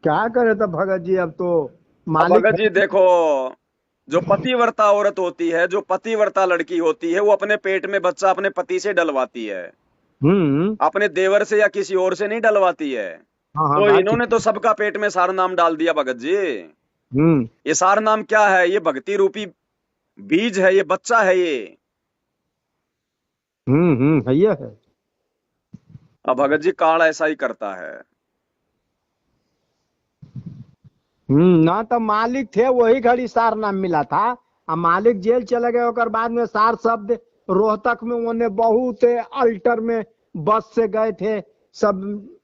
क्या करे तो भगत जी, अब तो अब मालिक भगत जी है। देखो, जो पतिव्रता औरत होती है, जो पतिव्रता लड़की होती है, वो अपने पेट में बच्चा अपने पति से डलवाती है, हम्म। अपने देवर से या किसी और से नहीं डलवाती है। हाँ हाँ, तो बात ठीक। इन्होंने तो सबका पेट में सार नाम डाल दिया भगत जी। हम्म। ये सार नाम क्या है? ये भक्ति रूपी बीज है, ये बच्चा है ये। भैया है। अब भगत जी काल ऐसा ही करता है। ना तो मालिक थे, वही घड़ी सार नाम मिला था। अब मालिक जेल चले गए, और बाद में सार शब्द रोहतक में उन्हें बहुत अल्टर में बस से गए थे, सब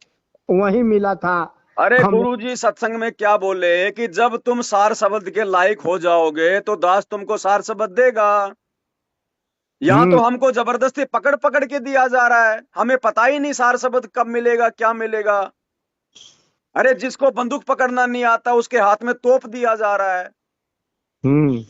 वही मिला था। अरे हम। गुरुजी सत्संग में क्या बोले कि जब तुम सार शब्द के लायक हो जाओगे तो दास तुमको सार शब्द देगा। यहाँ तो हम्म। हमको जबरदस्ती पकड़ पकड़ के दिया जा रहा है, हमें पता ही नहीं सार शब्द कब मिलेगा, क्या मिलेगा। अरे जिसको बंदूक पकड़ना नहीं आता उसके हाथ में तोप दिया जा रहा है। हम्म।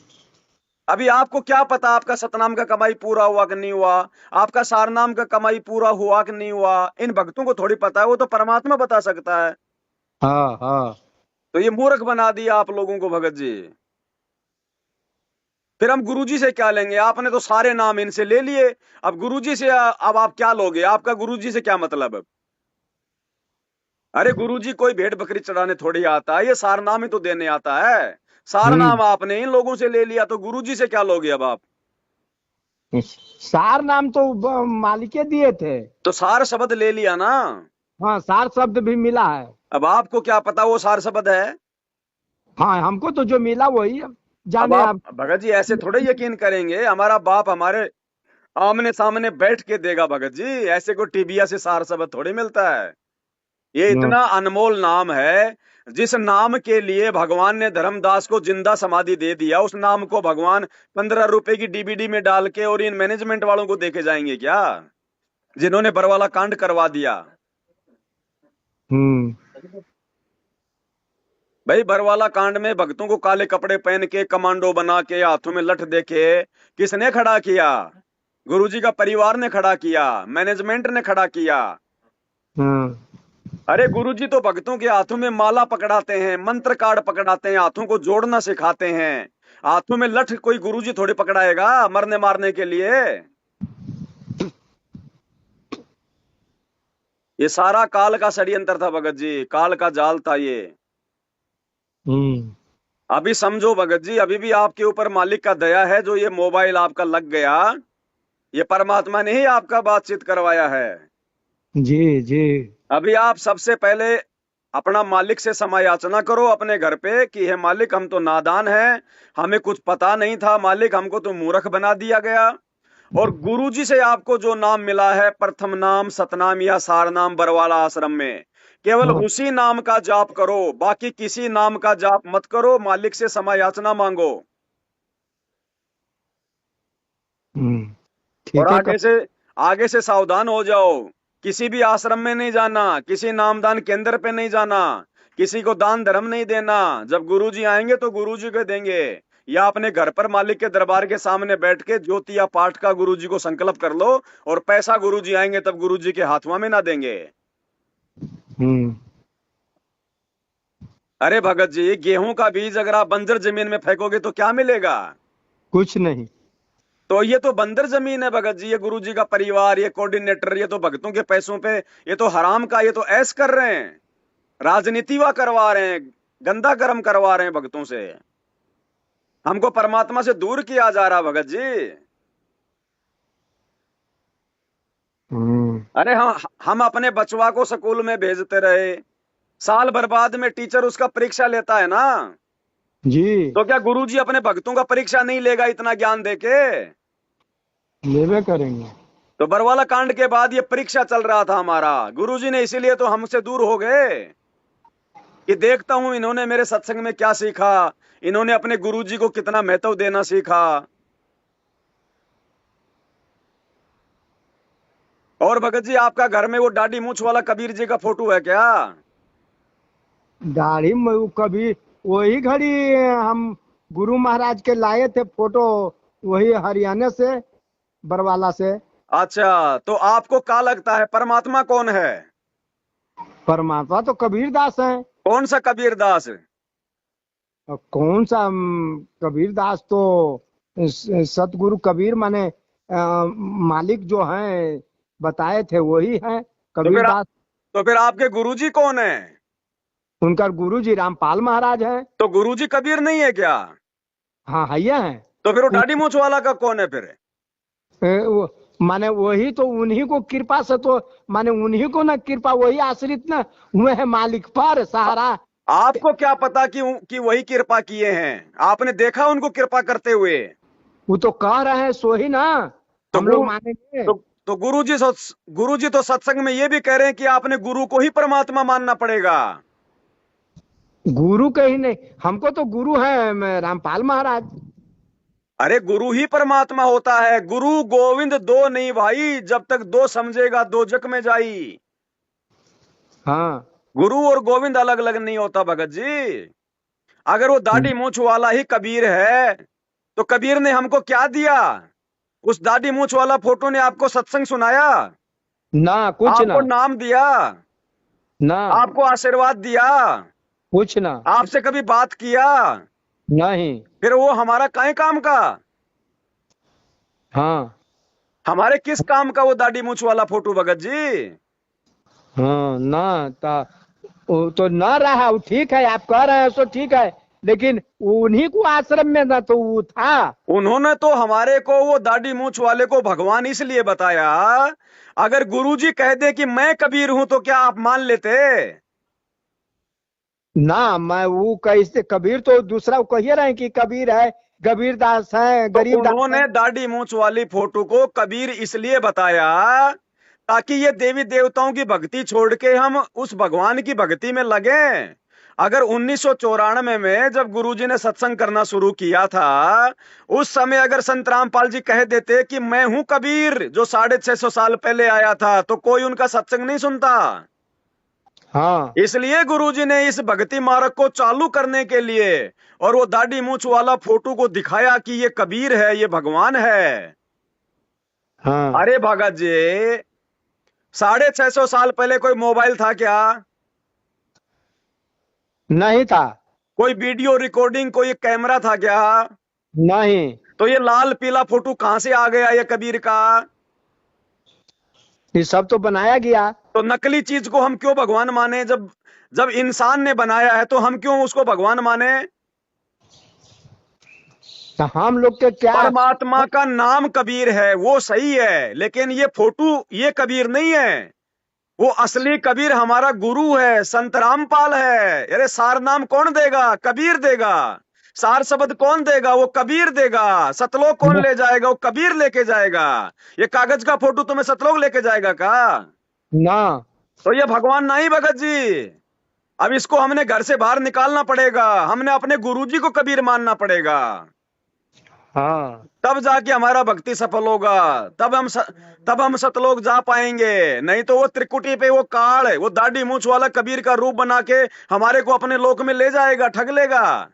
अभी आपको क्या पता आपका सतनाम का कमाई पूरा हुआ कि नहीं हुआ, आपका सारनाम का कमाई पूरा हुआ कि नहीं हुआ, इन भक्तों को थोड़ी पता है, वो तो परमात्मा बता सकता है। हाँ हाँ। तो ये मूर्ख बना दिया आप लोगों को भगत जी। फिर हम गुरुजी से क्या लेंगे? आपने तो सारे नाम इनसे ले लिए, अब गुरुजी से अब आप क्या लोगे? आपका गुरुजी से क्या मतलब है? अरे गुरुजी कोई भेड़ बकरी चढ़ाने थोड़ी आता है, ये सारनाम ही तो देने आता है। हम्म। सारनाम आपने इन लोगों से ले लिया, तो गुरुजी से क्या लोगे अब आप? सार नाम तो मालिके दिए थे। तो सार शब्द ले लिया ना। हाँ, सार शब्द भी मिला है। अब आपको क्या पता वो सार शब्द है? हाँ, हमको तो जो मिला वही अब जाने आप आप। भगत जी ऐसे थोड़े यकीन करेंगे, हमारा बाप हमारे आमने सामने बैठ के देगा भगत जी, ऐसे को टीबिया से सार शब्द थोड़ी मिलता है। ये इतना अनमोल नाम है, जिस नाम के लिए भगवान ने धर्मदास को जिंदा समाधि दे दिया, उस नाम को भगवान 15 रुपए की डीवीडी में डाल के और इन मैनेजमेंट वालों को देके जाएंगे क्या, जिन्होंने बरवाला कांड करवा दिया? हम्म। भाई बरवाला कांड में भक्तों को काले कपड़े पहन के कमांडो बना के हाथों में लठ देके किसने खड़ा किया? गुरुजी का परिवार ने खड़ा किया, मैनेजमेंट ने खड़ा किया। हाँ। अरे गुरुजी तो भक्तों के हाथों में माला पकड़ाते हैं, मंत्र कार्ड पकड़ाते हैं, हाथों को जोड़ना सिखाते हैं। हाथों में लठ कोई गुरुजी थोड़ी पकड़ाएगा मरने मारने के लिए। ये सारा काल का षड्यंत्र था भगत जी, काल का जाल था ये। हम्म। अभी समझो भगत जी, अभी भी आपके ऊपर मालिक का दया है, जो ये मोबाइल आपका लग गया, ये परमात्मा ने ही आपका बातचीत करवाया है। जी जी। अभी आप सबसे पहले अपना मालिक से क्षमा याचना करो अपने घर पे कि हे मालिक, हम तो नादान हैं, हमें कुछ पता नहीं था मालिक, हमको तो मूर्ख बना दिया गया। और गुरुजी से आपको जो नाम मिला है, प्रथम नाम सतनाम या सारनाम बरवाला आश्रम में, केवल हाँ। उसी नाम का जाप करो, बाकी किसी नाम का जाप मत करो, मालिक से क्षमा याचना मांगो। और ठीक है। आगे से सावधान हो जाओ। किसी भी आश्रम में नहीं जाना, किसी नामदान केंद्र पे नहीं जाना, किसी को दान धर्म नहीं देना। जब गुरुजी आएंगे तो गुरुजी को देंगे, या अपने घर पर मालिक के दरबार के सामने बैठ के ज्योति या पाठ का गुरुजी को संकल्प कर लो, और पैसा गुरुजी आएंगे तब गुरुजी के हाथों में ना देंगे। हम्म। अरे भगत जी, गेहूं का बीज अगर आप बंजर जमीन में फेंकोगे तो क्या मिलेगा? कुछ नहीं। तो ये तो बंजर जमीन है भगत जी, ये गुरुजी का परिवार, ये कोऑर्डिनेटर, ये तो भक्तों के पैसों पे, ये तो हराम का, ये तो ऐश कर रहे हैं, राजनीति वा करवा रहे हैं, गंदा कर्म करवा रहे हैं भक्तों से। हमको परमात्मा से दूर किया जा रहा भगत जी। हम्म। अरे हम अपने बचवा को स्कूल में भेजते रहे, साल बर्बाद में टीचर उसका परीक्षा लेता है ना, जी। तो क्या गुरुजी अपने भक्तों का परीक्षा नहीं लेगा इतना ज्ञान देके? लेवे करेंगे। तो बरवाला कांड के बाद ये परीक्षा चल रहा था हमारा, गुरुजी ने इसीलिए तो हमसे दूर हो गए कि देखता हूं इन्होंने मेरे सत्संग में क्या सीखा, इन्होंने अपने गुरुजी को कितना महत्व देना सीखा। और भगत जी, आपका घर में वो दाढ़ी मूछ वाला कबीर जी का फोटो है क्या? दाढ़ी में वो कभी वही घड़ी हम गुरु महाराज के लाए थे फोटो, वही हरियाणा से, बरवाला से। अच्छा, तो आपको क्या लगता है परमात्मा कौन है? परमात्मा तो कबीर दास है। कौन सा कबीर दास? और कौन सा कबीर दास तो सतगुरु कबीर माने मालिक जो हैं बताए थे वही है तो कबीर दास। तो फिर आपके गुरुजी कौन है? उनका गुरु जी रामपाल महाराज है। तो गुरुजी कबीर नहीं है क्या? हाँ, हैया है। तो फिर वो उ- दाढ़ी मूछ वाला का कौन है फिर? माने वही तो उन्हीं को कृपा से तो, माने उन्हीं को ना कृपा, वही आश्रित ना हुए हैं मालिक पर सहारा। आपको क्या पता कि वही कृपा किए हैं? आपने देखा उनको कृपा करते हुए? वो तो कह रहे हैं सो ही ना, तो हम गुरु लोग मानेंगे। तो तो गुरुजी तो सत्संग में ये भी कह रहे हैं कि आपने गुरु को ही परमात्मा मानना पड़ेगा। गुरु के ही नहीं, हमको तो गुरु है रामपाल महाराज। अरे गुरु ही परमात्मा होता है, गुरु गोविंद दो नहीं भाई, जब तक दो समझेगा दो जग में जाई। हाँ। गुरु और गोविंद अलग अलग नहीं होता भगत जी। अगर वो दाढ़ी मूछ वाला ही कबीर है, तो कबीर ने हमको क्या दिया? उस दाढ़ी मूछ वाला फोटो ने आपको सत्संग सुनाया? ना कुछ आपको ना। नाम दिया? ना आपको आशीर्वाद दिया? कुछ ना। आपसे कभी बात किया? नहीं। फिर वो हमारा काहे काम का? हाँ हमारे किस काम का वो दाढ़ी मूछ वाला फोटो भगत जी? हाँ ना ता वो तो ना रहा, वो ठीक है, आप कह रहे हैं सो ठीक है, लेकिन उन्हीं को आश्रम में ना तो वो था। उन्होंने तो हमारे को वो दाढ़ी मूछ वाले को भगवान इसलिए बताया। अगर गुरुजी कह दे कि मैं कबीर हूं तो क्या आप मान लेते? ना मैं वो कैसे कबीर, तो दूसरा वो कहिए रहे हैं कि कबीर है, कबीर दास है, तो गरीब दास है। उन्होंने दाढ़ी मूछ वाली फोटो को कबीर इसलिए बताया ताकि ये देवी देवताओं की भक्ति छोड़ के हम उस भगवान की भक्ति में लगे। अगर 1994 में जब गुरुजी ने सत्संग करना शुरू किया था, उस समय अगर संत रामपाल जी कह देते कि मैं हूं कबीर जो 650 साल पहले आया था, तो कोई उनका सत्संग नहीं सुनता। हाँ इसलिए गुरुजी ने इस भक्ति मार्ग को चालू करने के लिए और वो दाढ़ी मूछ वाला फोटो को दिखाया कि ये कबीर है, ये भगवान है। हाँ। अरे भगत जी, 650 साल पहले कोई मोबाइल था क्या? नहीं था। कोई वीडियो रिकॉर्डिंग, कोई कैमरा था क्या? नहीं। तो ये लाल पीला फोटो कहां से आ गया ये कबीर का? ये सब तो बनाया गया। तो नकली चीज को हम क्यों भगवान माने? जब जब इंसान ने बनाया है तो हम क्यों उसको भगवान माने? तो हम लोग के क्या। परमात्मा का नाम कबीर है, वो सही है, लेकिन ये फोटो ये कबीर नहीं है। वो असली कबीर हमारा गुरु है, संत रामपाल है। अरे सार नाम कौन देगा? कबीर देगा। सार शब्द कौन देगा? वो कबीर देगा। सतलोक कौन ले जाएगा? वो कबीर लेके जाएगा। ये कागज का फोटो तुम्हें सतलोक लेके जाएगा का? ना। तो ये भगवान नहीं भगत जी। अब इसको हमने घर से बाहर निकालना पड़ेगा, हमने अपने गुरुजी को कबीर मानना पड़ेगा। हाँ तब जाके हमारा भक्ति सफल होगा। तब हम सतलोक जा पाएंगे। नहीं तो वो त्रिकुटी पे वो काल वो दाढ़ी मूछ वाला कबीर का रूप बना के हमारे को अपने लोक में ले जाएगा, ठग लेगा।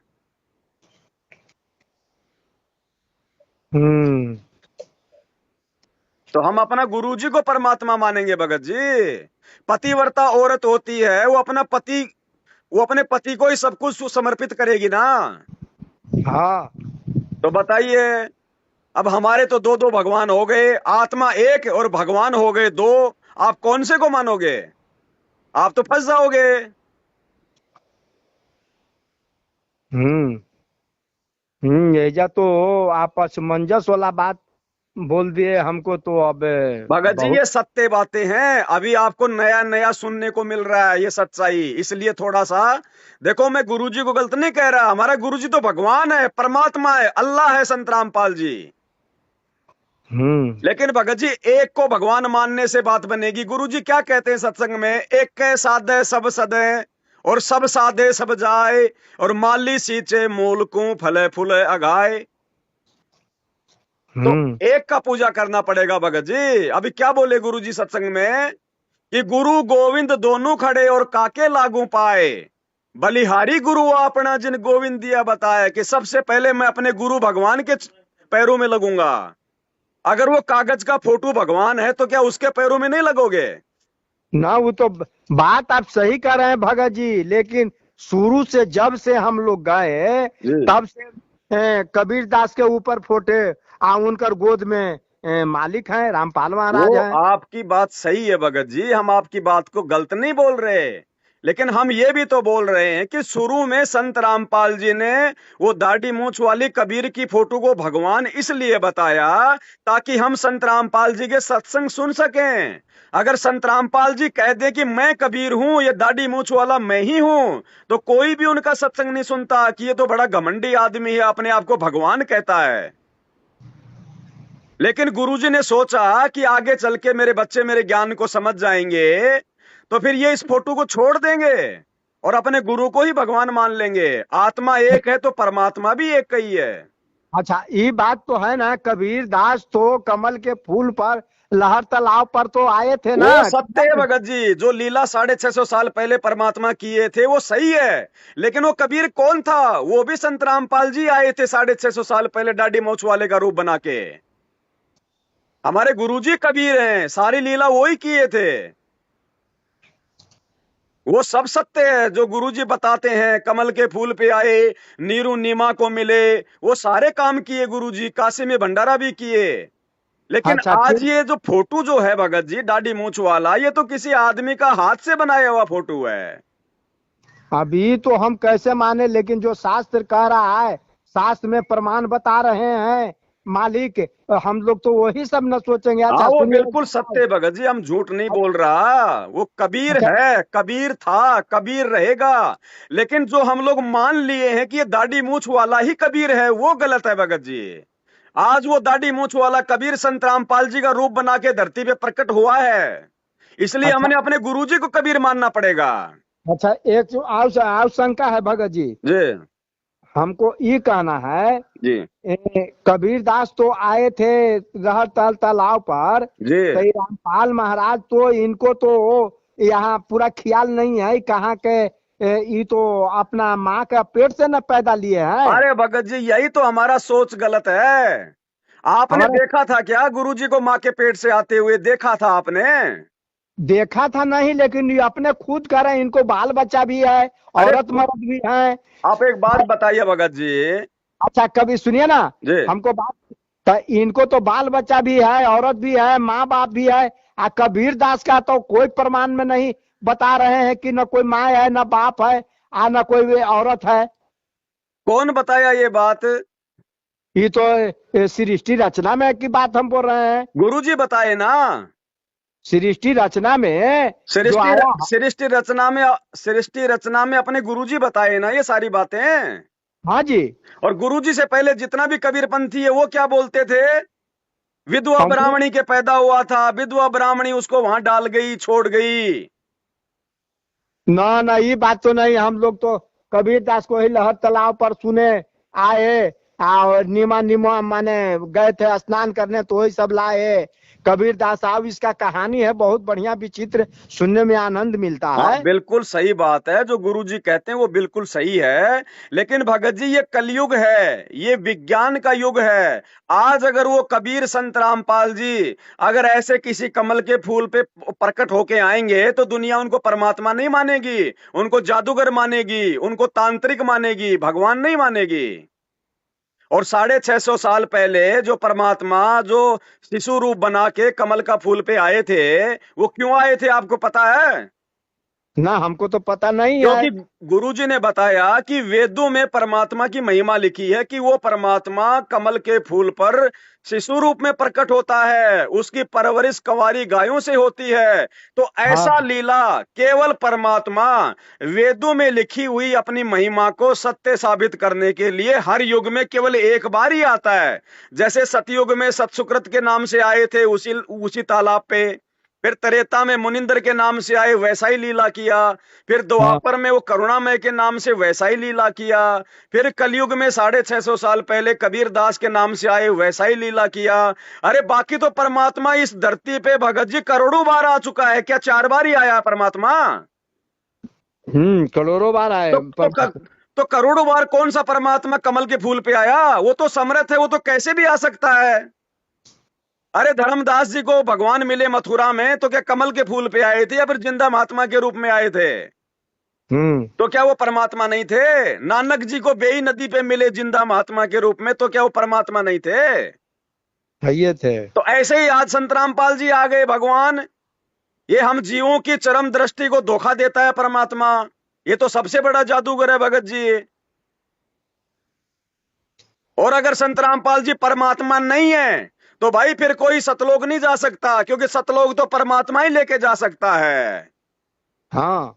हम्म। तो हम अपना गुरुजी को परमात्मा मानेंगे भगत जी। पतिव्रता औरत होती है, वो अपने पति को ही सब कुछ समर्पित करेगी ना। हाँ तो बताइए, अब हमारे तो दो दो भगवान हो गए, आत्मा एक और भगवान हो गए दो। आप कौन से को मानोगे? आप तो फंस जाओगे। हम्म। ऐजा तो आप असमंजस वाला बात बोल दिए हमको, तो अब भगत जी बहुत। ये सत्य बातें हैं, अभी आपको नया नया सुनने को मिल रहा है ये सच्चाई, इसलिए थोड़ा सा देखो। मैं गुरुजी को गलत नहीं कह रहा, हमारा गुरुजी तो भगवान है, परमात्मा है, अल्लाह है, संत रामपाल जी। लेकिन भगत जी एक को भगवान मानने से बात बनेगी। गुरुजी क्या कहते हैं सत्संग में? एक के साधे सब सदे और सब साधे सब जाए और माली सींचे मूल को फले फूले अगाए। तो एक का पूजा करना पड़ेगा भगत जी। अभी क्या बोले गुरुजी सत्संग में कि गुरु गोविंद दोनों खड़े और काके लागू पाए, बलिहारी गुरु अपना जिन गोविंद दिया बताए। कि सबसे पहले मैं अपने गुरु भगवान के पैरों में लगूंगा। अगर वो कागज का फोटो भगवान है तो क्या उसके पैरों में नहीं लगोगे? ना वो तो बात आप सही कर रहे हैं भगत जी, लेकिन शुरू से जब से हम लोग गए जी। तब से कबीर दास के ऊपर फोटे उनकर गोद में मालिक हैं, रामपाल महाराज वो हैं। आपकी बात सही है भगत जी, हम आपकी बात को गलत नहीं बोल रहे, लेकिन हम ये भी तो बोल रहे हैं कि शुरू में संत रामपाल जी ने वो दाढ़ी मूछ वाली कबीर की फोटो को भगवान इसलिए बताया ताकि हम संत रामपाल जी के सत्संग सुन सकें। अगर संत रामपाल जी कह दे कि मैं कबीर हूं, ये दाढ़ी मूछ वाला मैं ही हूं, तो कोई भी उनका सत्संग नहीं सुनता कि ये तो बड़ा घमंडी आदमी है, अपने आप को भगवान कहता है। लेकिन गुरुजी ने सोचा कि आगे चल के मेरे बच्चे मेरे ज्ञान को समझ जाएंगे, तो फिर ये इस फोटो को छोड़ देंगे और अपने गुरु को ही भगवान मान लेंगे। आत्मा एक है तो परमात्मा भी एक ही है। अच्छा ये बात तो है ना, कबीर दास तो कमल के फूल पर लहर तालाब पर तो आए थे ना। वो सत्य है भगत जी, जो लीला 650 साल पहले परमात्मा किए थे वो सही है। लेकिन वो कबीर कौन था? वो भी संत रामपाल जी आए थे 650 साल पहले डाडी मोछ वाले का रूप बना के। हमारे गुरुजी कबीर हैं, सारी लीला वो ही किए थे। वो सब सत्य है जो गुरुजी बताते हैं। कमल के फूल पे आए, नीरू नीमा को मिले, वो सारे काम किए गुरुजी, काशी में भंडारा भी किए। लेकिन अच्छा आज ठीक। ये जो फोटो जो है भगत जी दाढ़ी मूछ वाला, ये तो किसी आदमी का हाथ से बनाया हुआ फोटो है। अभी तो हम कैसे माने, लेकिन जो शास्त्र कह रहा है, शास्त्र में प्रमाण बता रहे हैं मालिक, हम लोग तो वही सब न सोचेंगे। हाँ अच्छा वो सुनिए। बिल्कुल सत्य है भगत जी, हम झूठ नहीं बोल रहा। वो कबीर अच्छा है, कबीर था, कबीर रहेगा। लेकिन जो हम लोग मान लिए हैं कि ये दाढ़ी मूछ वाला ही कबीर है, वो गलत है भगत जी। आज वो दाढ़ी मूछ वाला कबीर संत रामपाल जी का रूप बना के धरती पे प्रकट हुआ है, इसलिए अच्छा हमने अपने गुरुजी को कबीर मानना पड़ेगा। अच्छा, एक जो आव शंका है भगत जी, जी हमको ये कहना है, जी कबीर दास तो आए थे रहर तालाब पर, जी। तो ये रामपाल महाराज तो इनको तो यहाँ पूरा ख्याल नहीं है कहाँ के। ये तो अपना माँ का पेट से न पैदा लिए हैं। अरे भगत जी, यही तो हमारा सोच गलत है। आपने हमारा देखा था क्या गुरुजी को माँ के पेट से आते हुए? देखा था आपने? देखा था नहीं, लेकिन ये अपने खुद कह रहे हैं इनको बाल बच्चा भी है, अरे औरत मर्द भी है। आप एक बात बताइए भगत जी। अच्छा कभी सुनिए ना, जी हमको बात, तो इनको तो बाल बच्चा भी है, औरत भी है, माँ बाप भी है। कबीर दास का तो कोई प्रमाण में नहीं बता रहे हैं कि न कोई माँ है न बाप है, न कोई वे औरत है। कौन बताया ये बात? ये तो सृष्टि रचना में की बात हम बोल रहे हैं। गुरुजी बताए ना। सृष्टि रचना में जो सृष्टि आया। सृष्टि रचना में, सृष्टि रचना में अपने गुरुजी बताए ना ये सारी बातें। हाँ जी। और गुरुजी से पहले जितना भी कबीरपंथी है वो क्या बोलते थे? विधवा हमको ब्राह्मणी के पैदा हुआ था, विधवा ब्राह्मणी उसको वहां डाल गई, छोड़ गई। ना ना, ये बात तो नहीं। हम लोग तो कबीर दास को ही लहर तालाब पर सुने, आए, और नीमा नीमा माने गए थे स्नान करने, तो वही सब लाए। कबीर दास साहब, इसका कहानी है बहुत बढ़िया विचित्र, सुनने में आनंद मिलता हाँ है। बिल्कुल सही बात है, जो गुरुजी कहते हैं वो बिल्कुल सही है। लेकिन भगत जी ये कलयुग है, ये विज्ञान का युग है। आज अगर वो कबीर संत रामपाल जी अगर ऐसे किसी कमल के फूल पे प्रकट होके आएंगे तो दुनिया उनको परमात्मा नहीं मानेगी, उनको जादूगर मानेगी, उनको तांत्रिक मानेगी, भगवान नहीं मानेगी। और 650 साल पहले जो परमात्मा जो शिशु रूप बना के कमल का फूल पे आए थे, वो क्यों आए थे आपको पता है? ना हमको तो पता नहीं है। क्योंकि गुरुजी ने बताया कि वेदों में परमात्मा की महिमा लिखी है कि वो परमात्मा कमल के फूल पर शिशु रूप में प्रकट होता है, उसकी परवरिश कंवारी गायों से होती है। तो हाँ ऐसा लीला केवल परमात्मा वेदों में लिखी हुई अपनी महिमा को सत्य साबित करने के लिए हर युग में केवल एक बार ही आता है। जैसे सतयुग में सतसुकृत के नाम से आए थे उसी उसी तालाब पे, फिर त्रेता में मुनिंदर के नाम से आए वैसा ही लीला किया, फिर हाँ। द्वापर में वो करुणामय के नाम से वैसा ही लीला किया, फिर कलयुग में 650 साल पहले कबीर दास के नाम से आए वैसा ही लीला किया। अरे बाकी तो परमात्मा इस धरती पे भगत जी करोड़ों बार आ चुका है, क्या 4 बार ही आया परमात्मा? करोड़ों बार आए तो तो, क- परमात्मा। तो करोड़ों बार कौन सा परमात्मा कमल के फूल पे आया? वो तो समर्थ है, वो तो कैसे भी आ सकता है। अरे धर्मदास जी को भगवान मिले मथुरा में तो क्या कमल के फूल पे आए थे या फिर जिंदा महात्मा के रूप में आए थे? हम्म। तो क्या वो परमात्मा नहीं थे? नानक जी को बेई नदी पे मिले जिंदा महात्मा के रूप में, तो क्या वो परमात्मा नहीं थे? ये थे। तो ऐसे ही आज संत रामपाल जी आ गए भगवान। ये हम जीवों की चरम दृष्टि को धोखा देता है परमात्मा। ये तो सबसे बड़ा जादूगर है भगत जी। और अगर संत रामपाल जी परमात्मा नहीं है तो भाई फिर कोई सतलोक नहीं जा सकता, क्योंकि सतलोक तो परमात्मा ही लेके जा सकता है। हाँ।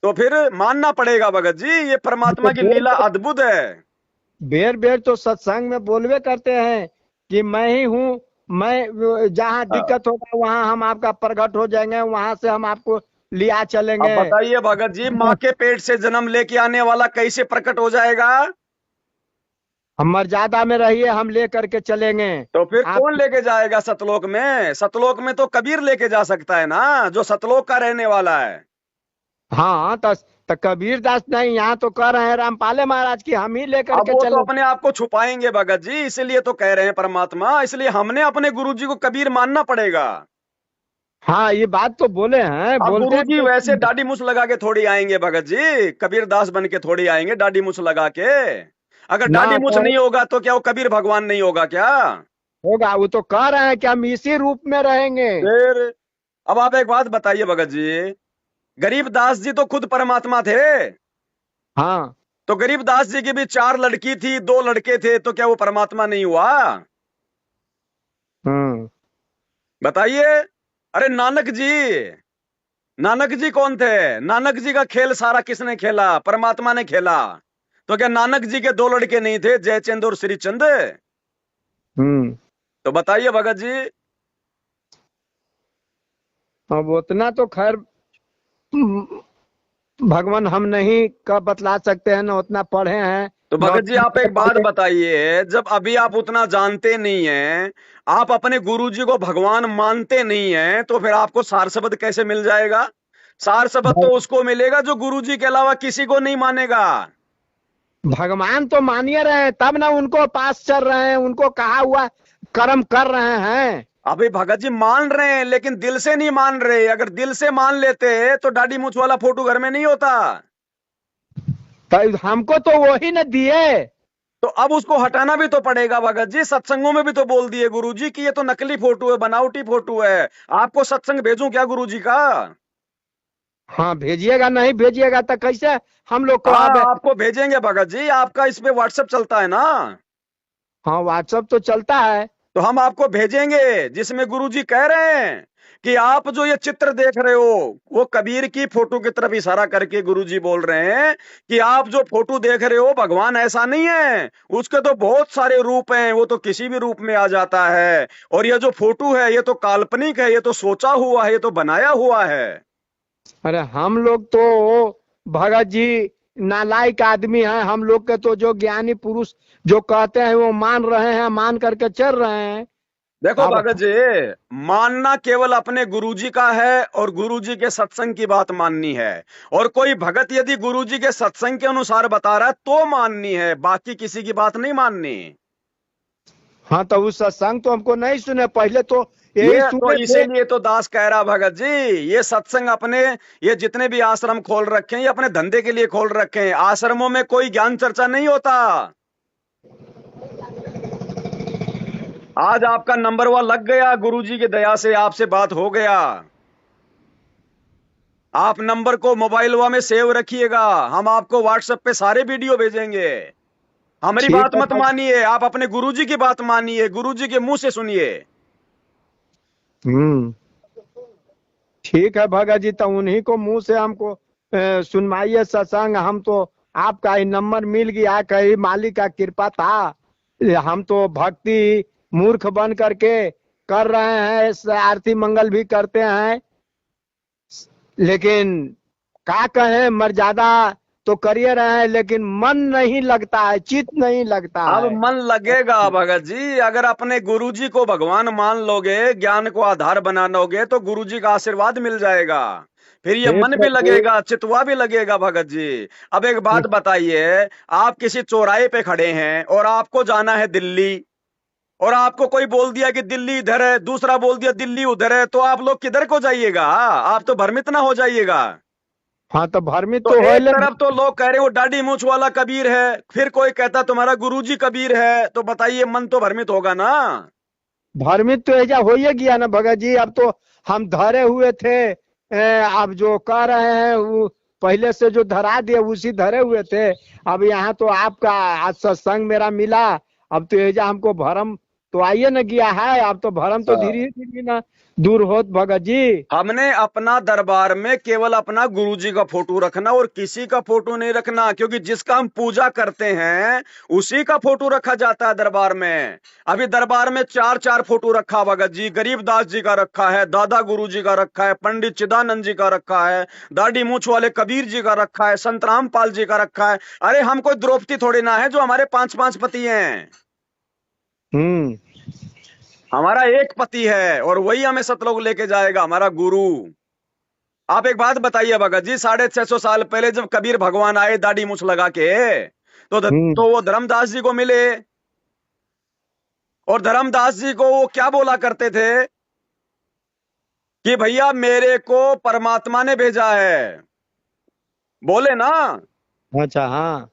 तो फिर मानना पड़ेगा भगत जी, ये परमात्मा तो की लीला अद्भुत है। बेर बेर तो सत्संग में बोलवे करते हैं कि मैं ही हूँ, मैं जहाँ दिक्कत होगा वहाँ हम आपका प्रकट हो जाएंगे, वहां से हम आपको लिया अब चलेंगे। बताइए भगत जी, माँ के पेट से जन्म लेके आने वाला कैसे प्रकट हो जाएगा? हम मर्यादा में रहिए, हम ले करके चलेंगे। तो फिर आप कौन लेके जाएगा सतलोक में? सतलोक में तो कबीर लेके जा सकता है ना, जो सतलोक का रहने वाला है। हाँ तो कबीर दास नहीं, यहाँ तो कह रहे हैं रामपाले महाराज की हम ही लेकर अब के वो तो चले। अपने आप को छुपाएंगे भगत जी, इसलिए तो कह रहे हैं परमात्मा, इसलिए हमने अपने गुरुजी को कबीर मानना पड़ेगा। हाँ ये बात तो बोले हैं, अब बोलते गुरुजी वैसे हैं। दाढ़ी मूछ लगा के थोड़ी आएंगे भगत जी, कबीर दास बन के थोड़ी आएंगे दाढ़ी मूछ लगा के। अगर ना दाढ़ी मूछ तो नहीं होगा तो क्या वो कबीर भगवान नहीं होगा क्या? होगा, वो तो कह रहे हैं कि हम इसी रूप में रहेंगे। फिर अब आप एक बात बताइए भगत जी, गरीबदास जी तो खुद परमात्मा थे। हाँ। तो गरीबदास जी की भी 4 लड़की थी, 2 लड़के थे, तो क्या वो परमात्मा नहीं हुआ? हम्म। बताइए। अरे नानक जी, नानक जी कौन थे? नानक जी का खेल सारा किसने खेला? परमात्मा ने खेला। तो क्या नानक जी के 2 लड़के नहीं थे, जयचंद और श्रीचंद? हम्म। तो बताइए भगत जी। अब उतना तो खैर भगवान हम नहीं का बतला सकते हैं, ना उतना पढ़े हैं। तो ना भगत जी आप एक बात उतना बताइए, जब अभी आप उतना जानते नहीं हैं, आप अपने गुरुजी को भगवान मानते नहीं हैं, तो फिर आपको सार शब्द कैसे मिल जाएगा? सार शब्द तो उसको मिलेगा जो गुरुजी के अलावा किसी को नहीं मानेगा। भगवान तो मानिए रहे हैं, तब ना उनको पास चल रहे हैं, उनको कहा हुआ कर्म कर रहे हैं। अभी भगत जी मान रहे हैं लेकिन दिल से नहीं मान रहे। अगर दिल से मान लेते तो दाढ़ी मूछ वाला फोटो घर में नहीं होता। तो हमको तो वही न दिए। तो अब उसको हटाना भी तो पड़ेगा भगत जी। सत्संगों में भी तो बोल दिए गुरुजी कि ये तो नकली फोटो है, बनावटी फोटो है। आपको सत्संग भेजूं क्या गुरुजी का? हाँ भेजिएगा, नहीं भेजिएगा तो कैसे हम लोग को हाँ अब। आपको भेजेंगे भगत जी, आपका इस पे व्हाट्सएप चलता है ना? हाँ व्हाट्सएप तो चलता है। तो हम आपको भेजेंगे जिसमें गुरुजी कह रहे हैं कि आप जो ये चित्र देख रहे हो, वो कबीर की फोटो की तरफ इशारा करके गुरुजी बोल रहे हैं कि आप जो फोटो देख रहे हो भगवान ऐसा नहीं है, उसके तो बहुत सारे रूप हैं, वो तो किसी भी रूप में आ जाता है। और ये जो फोटो है ये तो काल्पनिक है, ये तो सोचा हुआ है, ये तो बनाया हुआ है। अरे हम लोग तो भगत जी नालायक आदमी हैं, हम लोग के तो जो ज्ञानी पुरुष जो कहते हैं वो मान रहे हैं, मान करके चल रहे हैं। देखो अब भगत जी, मानना केवल अपने गुरुजी का है और गुरुजी के सत्संग की बात माननी है। और कोई भगत यदि गुरुजी के सत्संग के अनुसार बता रहा है तो माननी है, बाकी किसी की बात नहीं माननी। हाँ तो उस सत्संग तो हमको नहीं सुने, पहले तो यही ये तो सुने थे। इसीलिए तो दास कह रहा भगत जी, ये सत्संग अपने, ये जितने भी आश्रम खोल रखे हैं ये अपने धंधे के लिए खोल रखे हैं। आश्रमों में कोई ज्ञान चर्चा नहीं होता। आज आपका नंबर वह लग गया, गुरुजी की दया से आपसे बात हो गया। आप नंबर को मोबाइल में सेव रखिएगा, हम आपको व्हाट्सएप पे सारे वीडियो भेजेंगे। हमारी ठीक बात है मत मानिए, आप अपने गुरुजी की बात मानिए, गुरुजी के मुंह से सुनिए। हम्म। ठीक है भगत जी, तो उन्हीं को मुंह से हमको सुनवाइए सत्संग। हम तो आपका ही नंबर मिल गया, कहीं मालिक का कृपा था। हम तो भक्ति मूर्ख बन करके कर रहे हैं, आरती मंगल भी करते हैं, लेकिन क्या कहें, मर्यादा तो करिए रहे हैं, लेकिन मन नहीं लगता है, चित्त नहीं लगता अब है। मन लगेगा भगत जी, अगर अपने गुरुजी को भगवान मान लोगे, ज्ञान को आधार बना लोगे, तो गुरुजी का आशीर्वाद मिल जाएगा। फिर ये हे मन भी प्रभु। लगेगा, चितवा भी लगेगा भगत जी। अब एक बात बताइए, आप किसी चौराहे पे खड़े हैं और आपको जाना है दिल्ली, और आपको कोई बोल दिया कि दिल्ली इधर है, दूसरा बोल दिया दिल्ली उधर है, तो आप लोग किधर को जाइएगा? आप तो भ्रमित ना हो जाइएगा। हाँ तो भ्रमित तो तो हो एक ले। तरफ तो लोग कह रहे वो दाढ़ी मूछ वाला कबीर है, फिर कोई कहता तुम्हारा गुरुजी कबीर है, तो बताइए मन तो भ्रमित होगा ना। भ्रमित तो ऐसा हो ही गया ना भगत जी, अब तो हम धरे हुए थे। अब जो कह रहे हैं वो पहले से जो धरा दिए उसी धरे हुए थे। अब यहाँ तो आपका आज सत्संग मेरा मिला, अब तो ऐसा हमको भरम तो आइए न गया है, अब तो भरम तो धीरे धीरे ना दूर होत भगत जी। हमने अपना दरबार में केवल अपना गुरुजी का फोटो रखना और किसी का फोटो नहीं रखना, क्योंकि जिसका हम पूजा करते हैं उसी का फोटो रखा जाता है दरबार में। अभी दरबार में चार चार फोटो रखा भगत जी, गरीबदास जी का रखा है, दादा गुरु जी का रखा है, पंडित चिदानंद जी का रखा है, दाढ़ी मूछ वाले कबीर जी का रखा है, संत रामपाल जी का रखा है। अरे हम कोई द्रौपदी थोड़ी ना है जो हमारे पांच पांच पति हैं। हम्म। हमारा एक पति है और वही हमें सतलोक लेके जाएगा, हमारा गुरु। आप एक बात बताइए भगत जी, 650 साल पहले जब कबीर भगवान आए दाढ़ी मूछ लगा के, हम्म। तो वो धर्मदास जी को मिले और धर्मदास जी को वो क्या बोला करते थे कि भैया मेरे को परमात्मा ने भेजा है, बोले ना। अच्छा हाँ।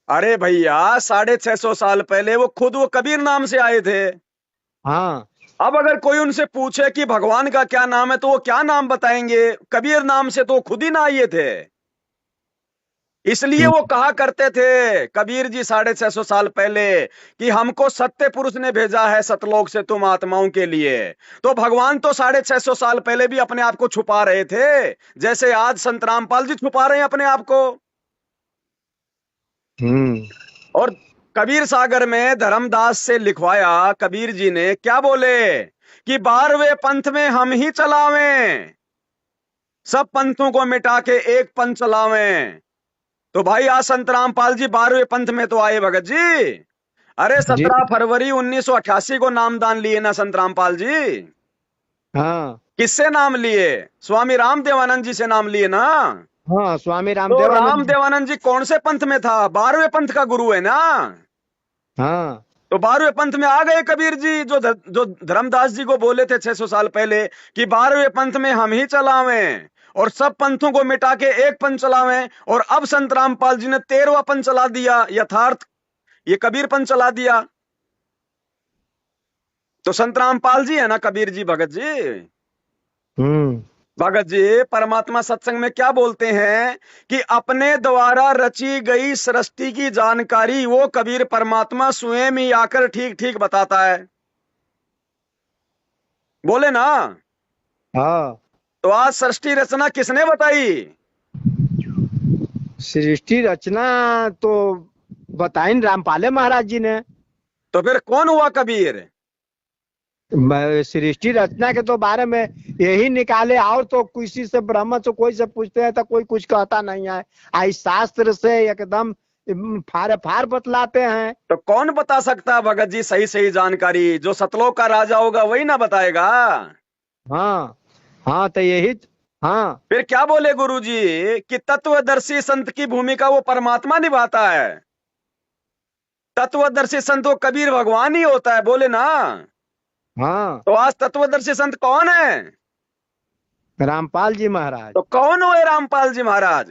अरे भैया 650 साल पहले वो खुद वो कबीर नाम से आए थे। हाँ। अब अगर कोई उनसे पूछे कि भगवान का क्या नाम है तो वो क्या नाम बताएंगे? कबीर नाम से तो वो खुद ही ना आए थे। इसलिए हम्म। वो कहा करते थे कबीर जी 650 साल पहले कि हमको सत्य पुरुष ने भेजा है सतलोक से तुम आत्माओं के लिए। तो भगवान तो 650 साल पहले भी अपने आप को छुपा रहे थे, जैसे आज संत रामपाल जी छुपा रहे हैं अपने आप को। हम्म। और कबीर सागर में धर्मदास से लिखवाया, कबीर जी ने क्या बोले कि 12वें पंथ में हम ही चलावें, सब पंथों को मिटा के एक पंथ चलावें। तो भाई आज संत रामपाल जी 12वें पंथ में तो आए भगत जी। अरे जी। 17 फरवरी 1988 को नामदान लिए ना संत रामपाल जी। हाँ। किससे नाम लिए? स्वामी राम देवानंद जी से नाम लिए ना। हाँ स्वामी तो रामदेवानंद राम जी। देवानंद जी कौन से पंथ में था? 12वें पंथ का गुरु है ना। हाँ। तो 12वें पंथ में आ गए कबीर जी, जो धर्मदास जी को बोले थे 600 साल पहले कि 12वें पंथ में हम ही चलावें और सब पंथों को मिटा के एक पंथ चलावें। और अब संत रामपाल जी ने 13वां पंथ चला दिया, यथार्थ ये कबीर पंथ चला दिया। तो संत रामपाल जी है ना कबीर जी भगत जी। हम्म। भगत जी परमात्मा सत्संग में क्या बोलते हैं कि अपने द्वारा रची गई सृष्टि की जानकारी वो कबीर परमात्मा स्वयं ही आकर ठीक ठीक बताता है, बोले ना। हाँ। तो आज सृष्टि रचना किसने बताई? सृष्टि रचना तो बताइन रामपाले महाराज जी ने। तो फिर कौन हुआ कबीर? सृष्टि रचना के तो बारे में यही निकाले, और तो किसी से ब्राह्मण से कोई से पूछते हैं तो कोई कुछ कहता नहीं है। आई शास्त्र से एकदम फार फार बतलाते हैं। तो कौन बता सकता है भगत जी सही सही जानकारी? जो सतलोक का राजा होगा वही ना बताएगा। हाँ। हाँ तो यही। हाँ। फिर क्या बोले गुरुजी कि तत्वदर्शी संत की भूमिका वो परमात्मा निभाता है। तत्वदर्शी संत वो कबीर भगवान ही होता है, बोले ना। हाँ। तो आज तत्वदर्शी संत कौन है? रामपाल जी महाराज। तो कौन हुए रामपाल जी महाराज?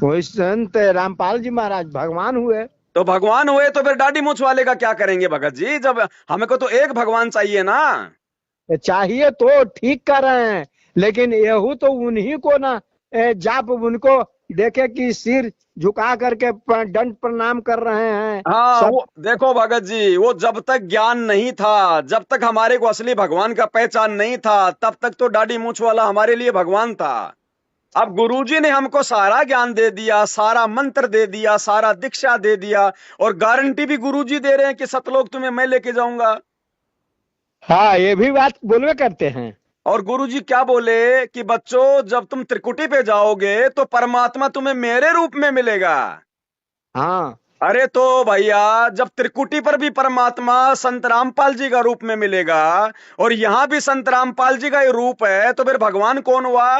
वही संत रामपाल जी महाराज भगवान हुए। तो भगवान हुए तो फिर दाढ़ी मूछ वाले का क्या करेंगे भगत जी? जब हमको तो एक भगवान चाहिए ना। चाहिए तो ठीक कर रहे हैं, लेकिन यहू तो उन्हीं को ना जाप उनको देखे कि सिर झुका करके दंड प्रणाम कर रहे हैं हाँ सब। वो देखो भगत जी, वो जब तक ज्ञान नहीं था, जब तक हमारे को असली भगवान का पहचान नहीं था, तब तक तो दाढ़ी मूछ वाला हमारे लिए भगवान था। अब गुरुजी ने हमको सारा ज्ञान दे दिया, सारा मंत्र दे दिया, सारा दीक्षा दे दिया और गारंटी भी गुरुजी दे रहे हैं कि सतलोक तुम्हें मैं लेके जाऊंगा। हाँ ये भी बात बोलवे करते हैं। और गुरुजी क्या बोले कि बच्चों जब तुम त्रिकुटी पे जाओगे तो परमात्मा तुम्हें मेरे रूप में मिलेगा। हाँ। अरे तो भैया जब त्रिकुटी पर भी परमात्मा संत रामपाल जी का रूप में मिलेगा और यहां भी संत रामपाल जी का ही रूप है, तो फिर भगवान कौन हुआ?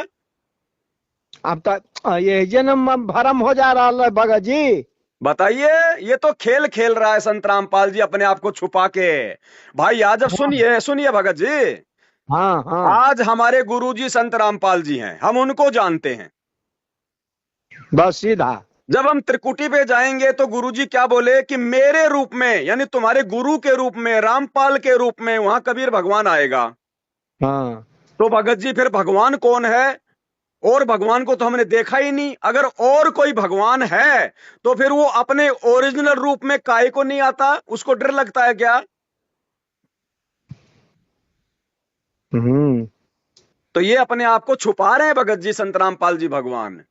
अब तक ये जन्म भरम हो जा रहा है भगत जी। बताइए। ये तो खेल खेल रहा है संत रामपाल जी अपने आप को छुपा के। भाई आज जब सुनिए सुनिए भगत जी, हाँ। हाँ आज हमारे गुरुजी संत रामपाल जी हैं, हम उनको जानते हैं। बस सीधा। जब हम त्रिकुटी पे जाएंगे तो गुरुजी क्या बोले कि मेरे रूप में, यानी तुम्हारे गुरु के रूप में, रामपाल के रूप में वहां कबीर भगवान आएगा। हाँ। तो भगत जी फिर भगवान कौन है? और भगवान को तो हमने देखा ही नहीं। अगर और कोई भगवान है तो फिर वो अपने ओरिजिनल रूप में काहे को नहीं आता? उसको डर लगता है क्या? हम्म। तो ये अपने आप को छुपा रहे हैं भगत जी, संत रामपाल जी भगवान।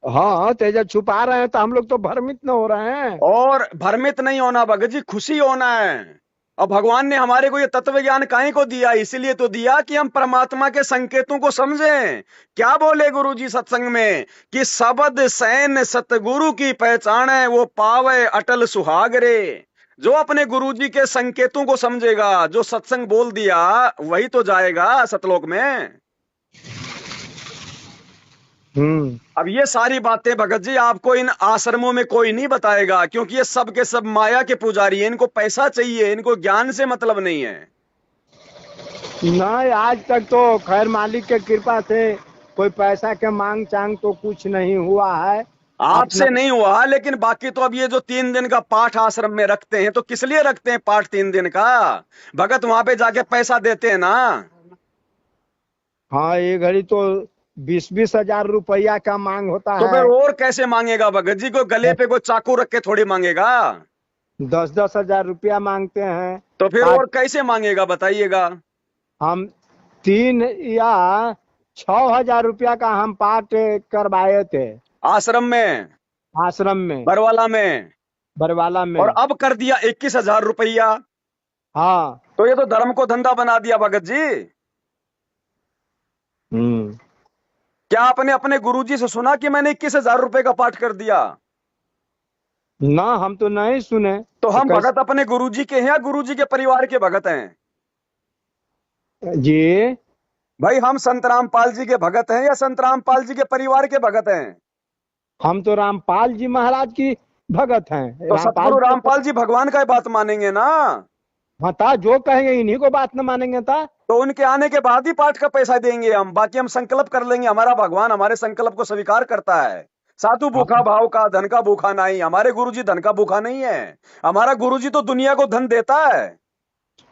हाँ, तेजा छुपा रहे हैं तो हम लोग तो भ्रमित न हो रहे हैं। और भ्रमित नहीं होना भगत जी, खुशी होना है। और भगवान ने हमारे को ये तत्व ज्ञान काहे को दिया? इसीलिए तो दिया कि हम परमात्मा के संकेतों को समझें। क्या बोले गुरु जी सत्संग में कि सबद सैन सतगुरु की पहचान है, वो पावे अटल सुहागरे। जो अपने गुरु जी के संकेतों को समझेगा, जो सत्संग बोल दिया, वही तो जाएगा सतलोक में। अब ये सारी बातें भगत जी आपको इन आश्रमों में कोई नहीं बताएगा, क्योंकि ये सब के सब माया के पुजारी हैं। इनको पैसा चाहिए, इनको ज्ञान से मतलब नहीं है। नहीं, आज तक तो खैर मालिक के कृपा से कोई पैसा के मांग चांग तो कुछ नहीं हुआ है। अपना आपसे नहीं हुआ, लेकिन बाकी तो अब ये जो 3 दिन का पाठ आश्रम में रखते हैं, तो किस लिए रखते हैं पाठ 3 दिन का? भगत वहां पे जाके पैसा देते हैं ना। हाँ, ये घड़ी तो 20-20 हजार रुपया का मांग होता तो है। फिर और कैसे मांगेगा भगत जी? को गले पे कोई चाकू रख के थोड़ी मांगेगा। 10-10 हजार रुपया मांगते हैं। तो फिर आज और कैसे मांगेगा बताइएगा? हम 3 या 6 हजार रुपया का हम पाठ करवाए थे आश्रम में, आश्रम में, बरवाला में। बरवाला और में। अब कर दिया 21,000 रुपया। हाँ। तो ये तो धर्म को धंधा बना दिया भगत जी। हम्म। क्या आपने अपने गुरुजी से सुना कि मैंने 21,000 रुपए का पाठ कर दिया? ना, हम तो नहीं सुने। तो तो हम कैसे भगत अपने गुरुजी के हैं या गुरुजी के परिवार के भगत हैं? जी? भाई हम संत रामपाल जी के भगत हैं या संत रामपाल जी के परिवार के भगत हैं? हम तो रामपाल जी महाराज की भगत हैं। तो रामपाल सतगुरु जी तो रामपाल जी भगवान का ही बात मानेंगे ना। हाँ था, जो कहेंगे इन्हीं को बात न मानेंगे था। तो उनके आने के बाद ही पाठ का पैसा देंगे हम, बाकी हम संकल्प कर लेंगे। हमारा भगवान हमारे संकल्प को स्वीकार करता है। साधु भूखा हाँ, भाव का, धन का भूखा नहीं। हमारे गुरुजी धन का भूखा नहीं है। हमारा गुरुजी तो दुनिया को धन देता है।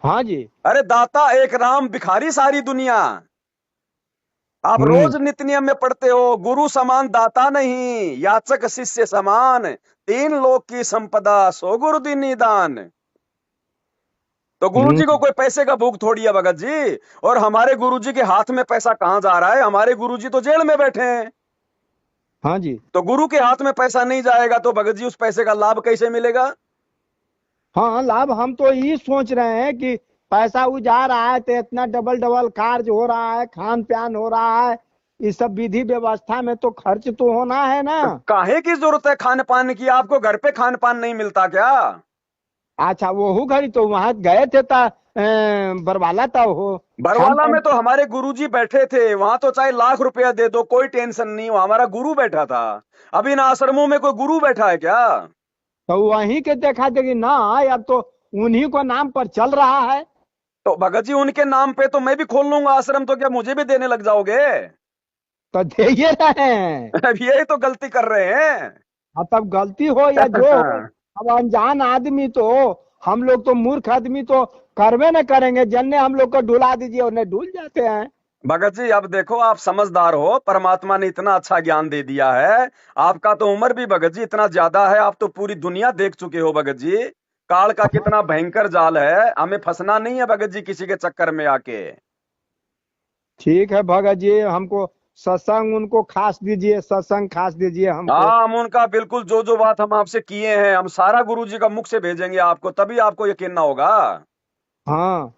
हाँ जी। अरे दाता एक राम, भिखारी सारी दुनिया। आप रोज नित्य नियम में पढ़ते हो, गुरु समान दाता नहीं, याचक शिष्य समान, 3 लोक की संपदा सो गुरु दीनी दान। तो गुरुजी को हम्म। कोई पैसे का भूख थोड़ी है भगत जी। और हमारे गुरुजी के हाथ में पैसा कहां जा रहा है? हमारे गुरुजी तो जेल में बैठे हैं। हाँ जी। तो गुरु के हाथ में पैसा नहीं जाएगा तो भगत जी उस पैसे का लाभ कैसे मिलेगा? हाँ, लाभ हम तो ये सोच रहे हैं कि पैसा वो जा रहा है तो इतना डबल डबल कार्य हो रहा है, खान पान हो रहा है, इस सब विधि व्यवस्था में तो खर्च तो होना है ना। तो काहे की जरूरत है खान पान की? आपको घर पे खान पान नहीं मिलता क्या? अच्छा, वो घड़ी तो वहां गए थे बरवाला था वो खान बरवाला पान। में तो हमारे गुरुजी बैठे थे, वहां तो चाहे लाख रुपया दे दो कोई टेंशन नहीं, वहां हमारा गुरु बैठा था। अब इन आश्रमों में कोई गुरु बैठा है क्या? तो वहीं के देखा देगी ना, अब तो उन्हीं को नाम पर चल रहा है। तो भगत जी उनके नाम पे तो मैं भी खोल लूंगा आश्रम, तो क्या मुझे भी देने लग जाओगे? तो दे ही रहे हैं। अब यही तो गलती कर रहे हैं। अब तब गलती हो या जो हो, अब अनजान आदमी तो, हम लोग तो मूर्ख आदमी तो करवे न करेंगे। जन्ने हम लोग को ढुला दीजिए, उन्हें ढुल जाते हैं। भगत जी अब देखो, आप समझदार हो, परमात्मा ने इतना अच्छा ज्ञान दे दिया है। आपका तो उम्र भी भगत जी इतना ज्यादा है, आप तो पूरी दुनिया देख चुके हो भगत जी। काल का कितना भयंकर जाल है, हमें फंसना नहीं है भगत जी किसी के चक्कर में आके। ठीक है भगत जी, हमको सत्संग उनको खास दीजिए, सत्संग खास दीजिए हमको। हाँ, हम उनका बिल्कुल जो जो बात हम आपसे किए हैं, हम सारा गुरु जी का मुख से भेजेंगे आपको, तभी आपको यकीन ना होगा। हाँ।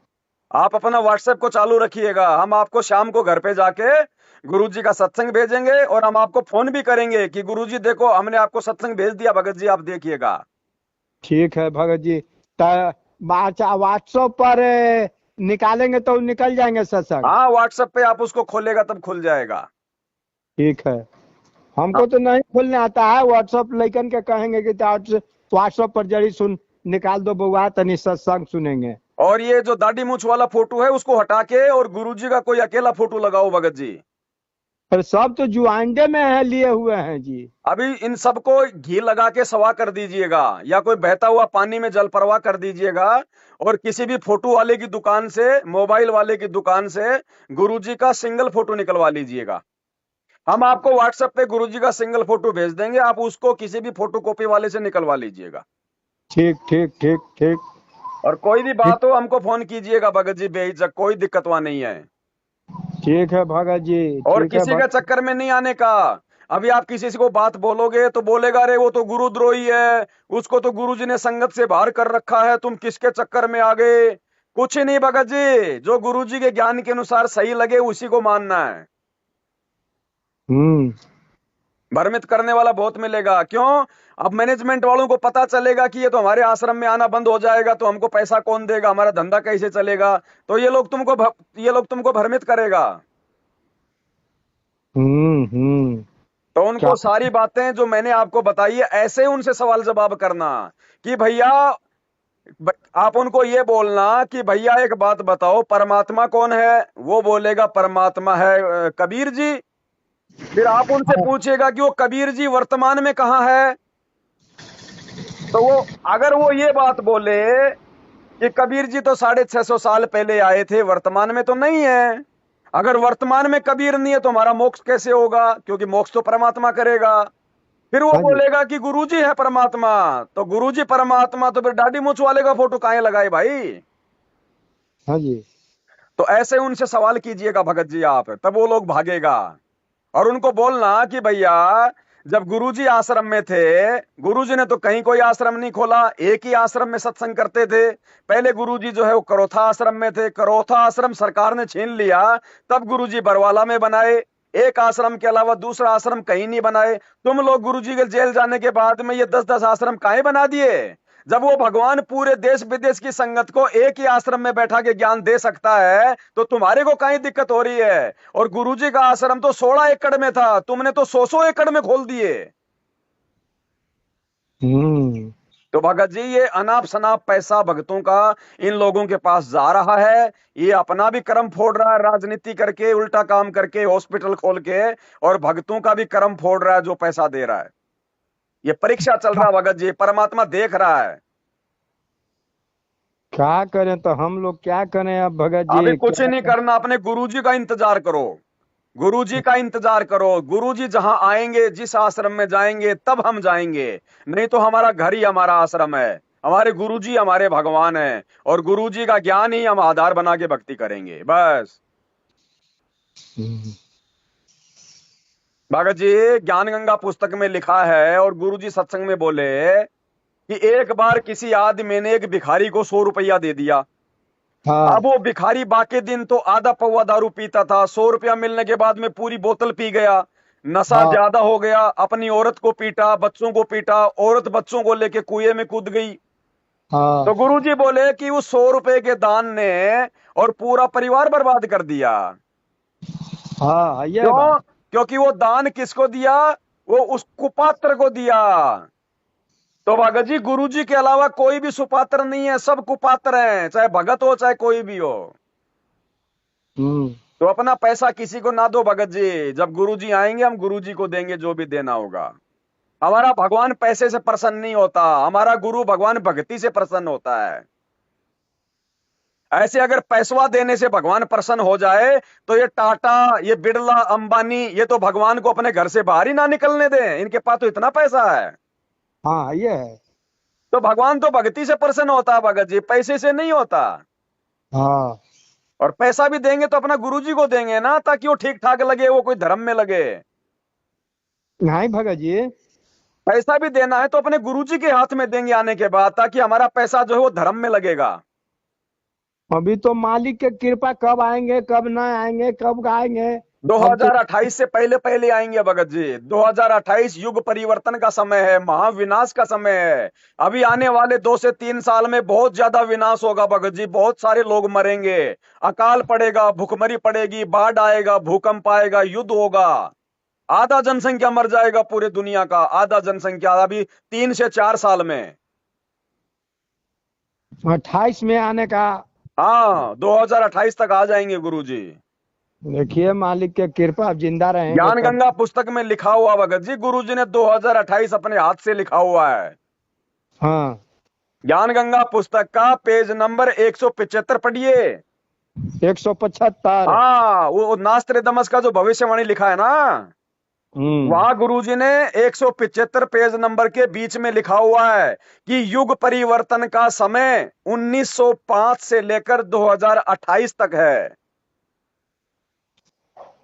आप अपना व्हाट्सएप को चालू रखिएगा, हम आपको शाम को घर पे जाके गुरु जी का सत्संग भेजेंगे, और हम आपको फोन भी करेंगे कि गुरु जी देखो हमने आपको सत्संग भेज दिया, भगत जी आप देखिएगा। ठीक है भगत जी। अच्छा, व्हाट्सएप पर निकालेंगे तो निकल जाएंगे सत्संग। हाँ, व्हाट्सएप पे आप उसको खोलेगा तब खुल जाएगा। ठीक है। हाँ, हमको तो नहीं खोलने आता है व्हाट्सएप, लेकिन के कहेंगे कि व्हाट्सएप पर जड़ी सुन निकाल दो बउआ, तनी सत्संग सुनेंगे। और ये जो दाढ़ी मूछ वाला फोटो है उसको हटा के और गुरुजी का कोई अकेला फोटो लगाओ भगत जी। पर सब तो जुआंडे में है, लिए हुए हैं जी। अभी इन सबको घी लगा के सवा कर दीजिएगा, या कोई बहता हुआ पानी में जल प्रवाह कर दीजिएगा। और किसी भी फोटो वाले की दुकान से, मोबाइल वाले की दुकान से गुरुजी का सिंगल फोटो निकलवा लीजिएगा। हम आपको व्हाट्सएप पे गुरुजी का सिंगल फोटो भेज देंगे, आप उसको किसी भी फोटो कॉपी वाले से निकलवा लीजिएगा। ठीक ठीक ठीक ठीक और कोई भी ठीक। बात हो हमको फोन कीजिएगा भगत जी, बेहिचक, कोई दिक्कत वहां नहीं है। ठीक है भगत जी, और ठीक है किसी के भगत। चक्कर में नहीं आने का। अभी आप किसी से को बात बोलोगे तो बोलेगा अरे वो तो गुरुद्रोही है, उसको तो गुरुजी ने संगत से बाहर कर रखा है, तुम किसके चक्कर में आ गए। कुछ ही नहीं भगत जी, जो गुरुजी के ज्ञान के अनुसार सही लगे उसी को मानना है। हम्म। भ्रमित करने वाला बहुत मिलेगा। क्यों? अब मैनेजमेंट वालों को पता चलेगा कि ये तो हमारे आश्रम में आना बंद हो जाएगा, तो हमको पैसा कौन देगा, हमारा धंधा कैसे चलेगा। तो ये लोग तुमको भ्रमित करेगा। हम्म। तो क्या? उनको सारी बातें जो मैंने आपको बताई है ऐसे उनसे सवाल जवाब करना कि भैया, आप उनको ये बोलना कि भैया एक बात बताओ, परमात्मा कौन है। वो बोलेगा परमात्मा है कबीर जी। फिर आप उनसे पूछिएगा कि वो कबीर जी वर्तमान में कहाँ है। तो वो, अगर वो ये बात बोले कि कबीर जी तो 650 साल पहले आए थे, वर्तमान में तो नहीं है। अगर वर्तमान में कबीर नहीं है तो हमारा मोक्ष कैसे होगा, क्योंकि मोक्ष तो परमात्मा करेगा। फिर वो हाँ जी। बोलेगा कि गुरुजी है परमात्मा। तो गुरुजी परमात्मा तो फिर दाढ़ी मूंछ वाले का फोटो काहे लगाए भाई। हाँ जी। तो ऐसे उनसे सवाल कीजिएगा भगत जी आप, तब वो लोग भागेगा। और उनको बोलना कि भैया, जब गुरुजी आश्रम में थे, गुरुजी ने तो कहीं कोई आश्रम नहीं खोला, एक ही आश्रम में सत्संग करते थे। पहले गुरुजी जो है वो करोथा आश्रम में थे, करोथा आश्रम सरकार ने छीन लिया, तब गुरुजी बरवाला में बनाए। एक आश्रम के अलावा दूसरा आश्रम कहीं नहीं बनाए। तुम लोग गुरुजी के जेल जाने के बाद में ये 10-10 आश्रम काहे बना दिए। जब वो भगवान पूरे देश विदेश की संगत को एक ही आश्रम में बैठा के ज्ञान दे सकता है, तो तुम्हारे को कहीं दिक्कत हो रही है। और गुरुजी का आश्रम तो 16 एकड़ में था, तुमने तो 100 एकड़ में खोल दिए। हम्म। तो भगत जी, ये अनाप शनाप पैसा भक्तों का इन लोगों के पास जा रहा है। ये अपना भी कर्म फोड़ रहा है, राजनीति करके, उल्टा काम करके, हॉस्पिटल खोल के, और भक्तों का भी कर्म फोड़ रहा है जो पैसा दे रहा है। ये परीक्षा चल रहा है भगत जी, परमात्मा देख रहा है। क्या करें तो हम लोग क्या करें अब भगत अभी जी, कुछ क्या? नहीं करना, अपने गुरुजी का इंतजार करो। गुरुजी का इंतजार करो। गुरुजी जहां आएंगे, जिस आश्रम में जाएंगे, तब हम जाएंगे। नहीं तो हमारा घर ही हमारा आश्रम है, हमारे गुरुजी हमारे भगवान है, और गुरुजी का ज्ञान ही हम आधार बना के भक्ति करेंगे बस। हम्म। भगत जी, ज्ञान गंगा पुस्तक में लिखा है, और गुरुजी सत्संग में बोले कि एक बार किसी आदमी ने एक भिखारी को 100 रुपया दे दिया। हाँ अब वो भिखारी बाकी दिन तो आधा पौवा दारू पीता था, 100 रुपया मिलने के बाद में पूरी बोतल पी गया। नशा हाँ ज्यादा हो गया, अपनी औरत को पीटा, बच्चों को पीटा, औरत बच्चों को लेके कुएं में कूद गई। तो हाँ गुरुजी बोले कि उस 100 रुपए के दान ने और पूरा परिवार बर्बाद कर दिया। हाँ, ये बात। क्यों? क्योंकि वो दान किसको दिया? वो उस कुपात्र को दिया। तो भगत जी, गुरुजी के अलावा कोई भी सुपात्र नहीं है, सब कुपात्र हैं, चाहे भगत हो चाहे कोई भी हो। हम्म। तो अपना पैसा किसी को ना दो भगत जी, जब गुरुजी आएंगे हम गुरुजी को देंगे जो भी देना होगा। हमारा भगवान पैसे से प्रसन्न नहीं होता, हमारा गुरु भगवान भक्ति से प्रसन्न होता है। ऐसे अगर पैसवा देने से भगवान प्रसन्न हो जाए, तो ये टाटा, ये बिरला, अंबानी, ये तो भगवान को अपने घर से बाहर ही ना निकलने दें, इनके पास तो इतना पैसा है। हाँ, ये है। तो भगवान तो भक्ति से प्रसन्न होता है भगत जी, पैसे से नहीं होता। हाँ। और पैसा भी देंगे तो अपना गुरुजी को देंगे ना, ताकि वो ठीक ठाक लगे, वो कोई धर्म में लगे। नहीं भगत जी। पैसा भी देना है तो अपने गुरुजी के हाथ में देंगे आने के बाद, ताकि हमारा पैसा जो है वो धर्म में लगेगा। अभी तो मालिक के कृपा, कब आएंगे कब ना आएंगे, कब आएंगे। अब तो 2028 से पहले पहले आएंगे भगत जी। 2028 युग परिवर्तन का समय है, महाविनाश का समय है। अभी आने वाले 2 से 3 साल में बहुत ज्यादा विनाश होगा भगत जी, बहुत सारे लोग मरेंगे, अकाल पड़ेगा, भूखमरी पड़ेगी, बाढ़ आएगा, भूकंप आएगा, युद्ध होगा। आधा जनसंख्या मर जाएगा पूरे दुनिया का, आधा जनसंख्या अभी 3 से 4 साल में। 28 में आने का। हाँ, 2028 तक आ जाएंगे गुरुजी। देखिए मालिक के कृपा, अब जिंदा रहेंगे ज्ञान तब। गंगा पुस्तक में लिखा हुआ भगत जी, गुरुजी ने 2028 अपने हाथ से लिखा हुआ है। हाँ। ज्ञान गंगा पुस्तक का पेज नंबर 175 पढ़िए। 175। हाँ, वो नास्त्रेदमस का जो भविष्यवाणी लिखा है ना, वहां गुरुजी ने 175 पेज नंबर के बीच में लिखा हुआ है कि युग परिवर्तन का समय 1905 से लेकर 2028 तक है।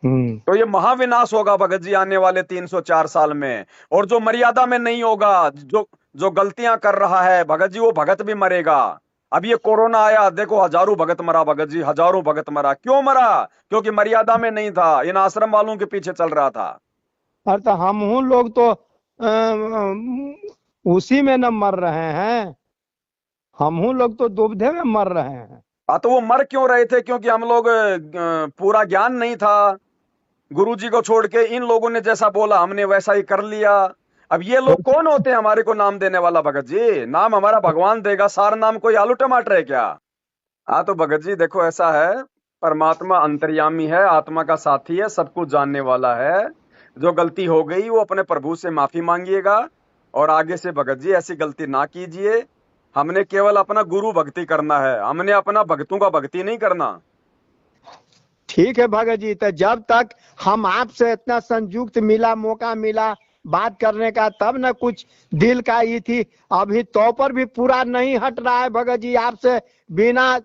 तो ये महाविनाश होगा भगत जी आने वाले 304 साल में। और जो मर्यादा में नहीं होगा, जो जो गलतियां कर रहा है भगत जी, वो भगत भी मरेगा। अब ये कोरोना आया, देखो हजारों भगत मरा भगत जी, हजारों भगत मरा। क्यों मरा? क्योंकि मर्यादा में नहीं था, इन आश्रम वालों के पीछे चल रहा था। अरे तो हम लोग तो उसी में न मर रहे हैं, हम लोग तो दुविधा में मर रहे हैं। तो वो मर क्यों रहे थे? क्योंकि हम लोग पूरा ज्ञान नहीं था। गुरुजी को छोड़ के इन लोगों ने जैसा बोला हमने वैसा ही कर लिया। अब ये लोग कौन होते हैं हमारे को नाम देने वाला? भगत जी, नाम हमारा भगवान देगा, सार नाम कोई आलू टमाटर है क्या? हाँ तो भगत जी देखो ऐसा है, परमात्मा अंतर्यामी है, आत्मा का साथी है, सब कुछ जानने वाला है। जो गलती हो गई वो अपने प्रभु से माफी मांगिएगा और आगे से भगत जी ऐसी गलती ना कीजिए। हमने केवल अपना गुरु भक्ति करना है, हमने अपना भक्तों का भक्ति नहीं करना। ठीक है भगत जी, तो जब तक हम आपसे इतना संयुक्त मिला, मौका मिला बात करने का, तब न कुछ दिल का ये थी। अभी तो पर भी पूरा नहीं हट रहा है भगत जी, आपसे बिना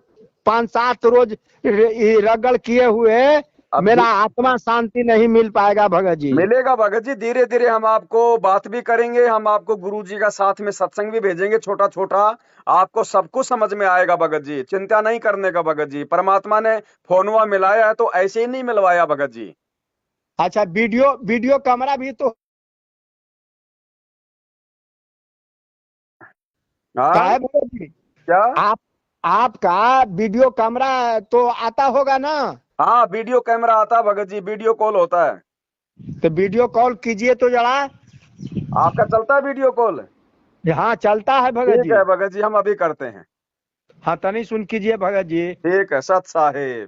5-7 रोज रगड़ किए हुए मेरा आत्मा शांति नहीं मिल पाएगा भगत जी। मिलेगा भगत जी, धीरे धीरे हम आपको बात भी करेंगे, हम आपको गुरुजी का साथ में सत्संग भी भेजेंगे छोटा छोटा, आपको सब कुछ समझ में आएगा भगत जी। चिंता नहीं करने का भगत जी, परमात्मा ने फोनवा मिलाया है तो ऐसे ही नहीं मिलवाया भगत जी। अच्छा, वीडियो कैमरा भी तो हाँ भगत जी? क्या? आपका वीडियो कैमरा तो आता होगा ना? हाँ वीडियो कैमरा आता है भगत जी, वीडियो कॉल होता है। तो वीडियो कॉल कीजिए तो जरा। आपका चलता है वीडियो कॉल? हाँ चलता है भगत जी। ठीक है भगत जी, हम अभी करते हैं। हाँ तनी सुन कीजिए भगत जी। ठीक है, सत साहेब।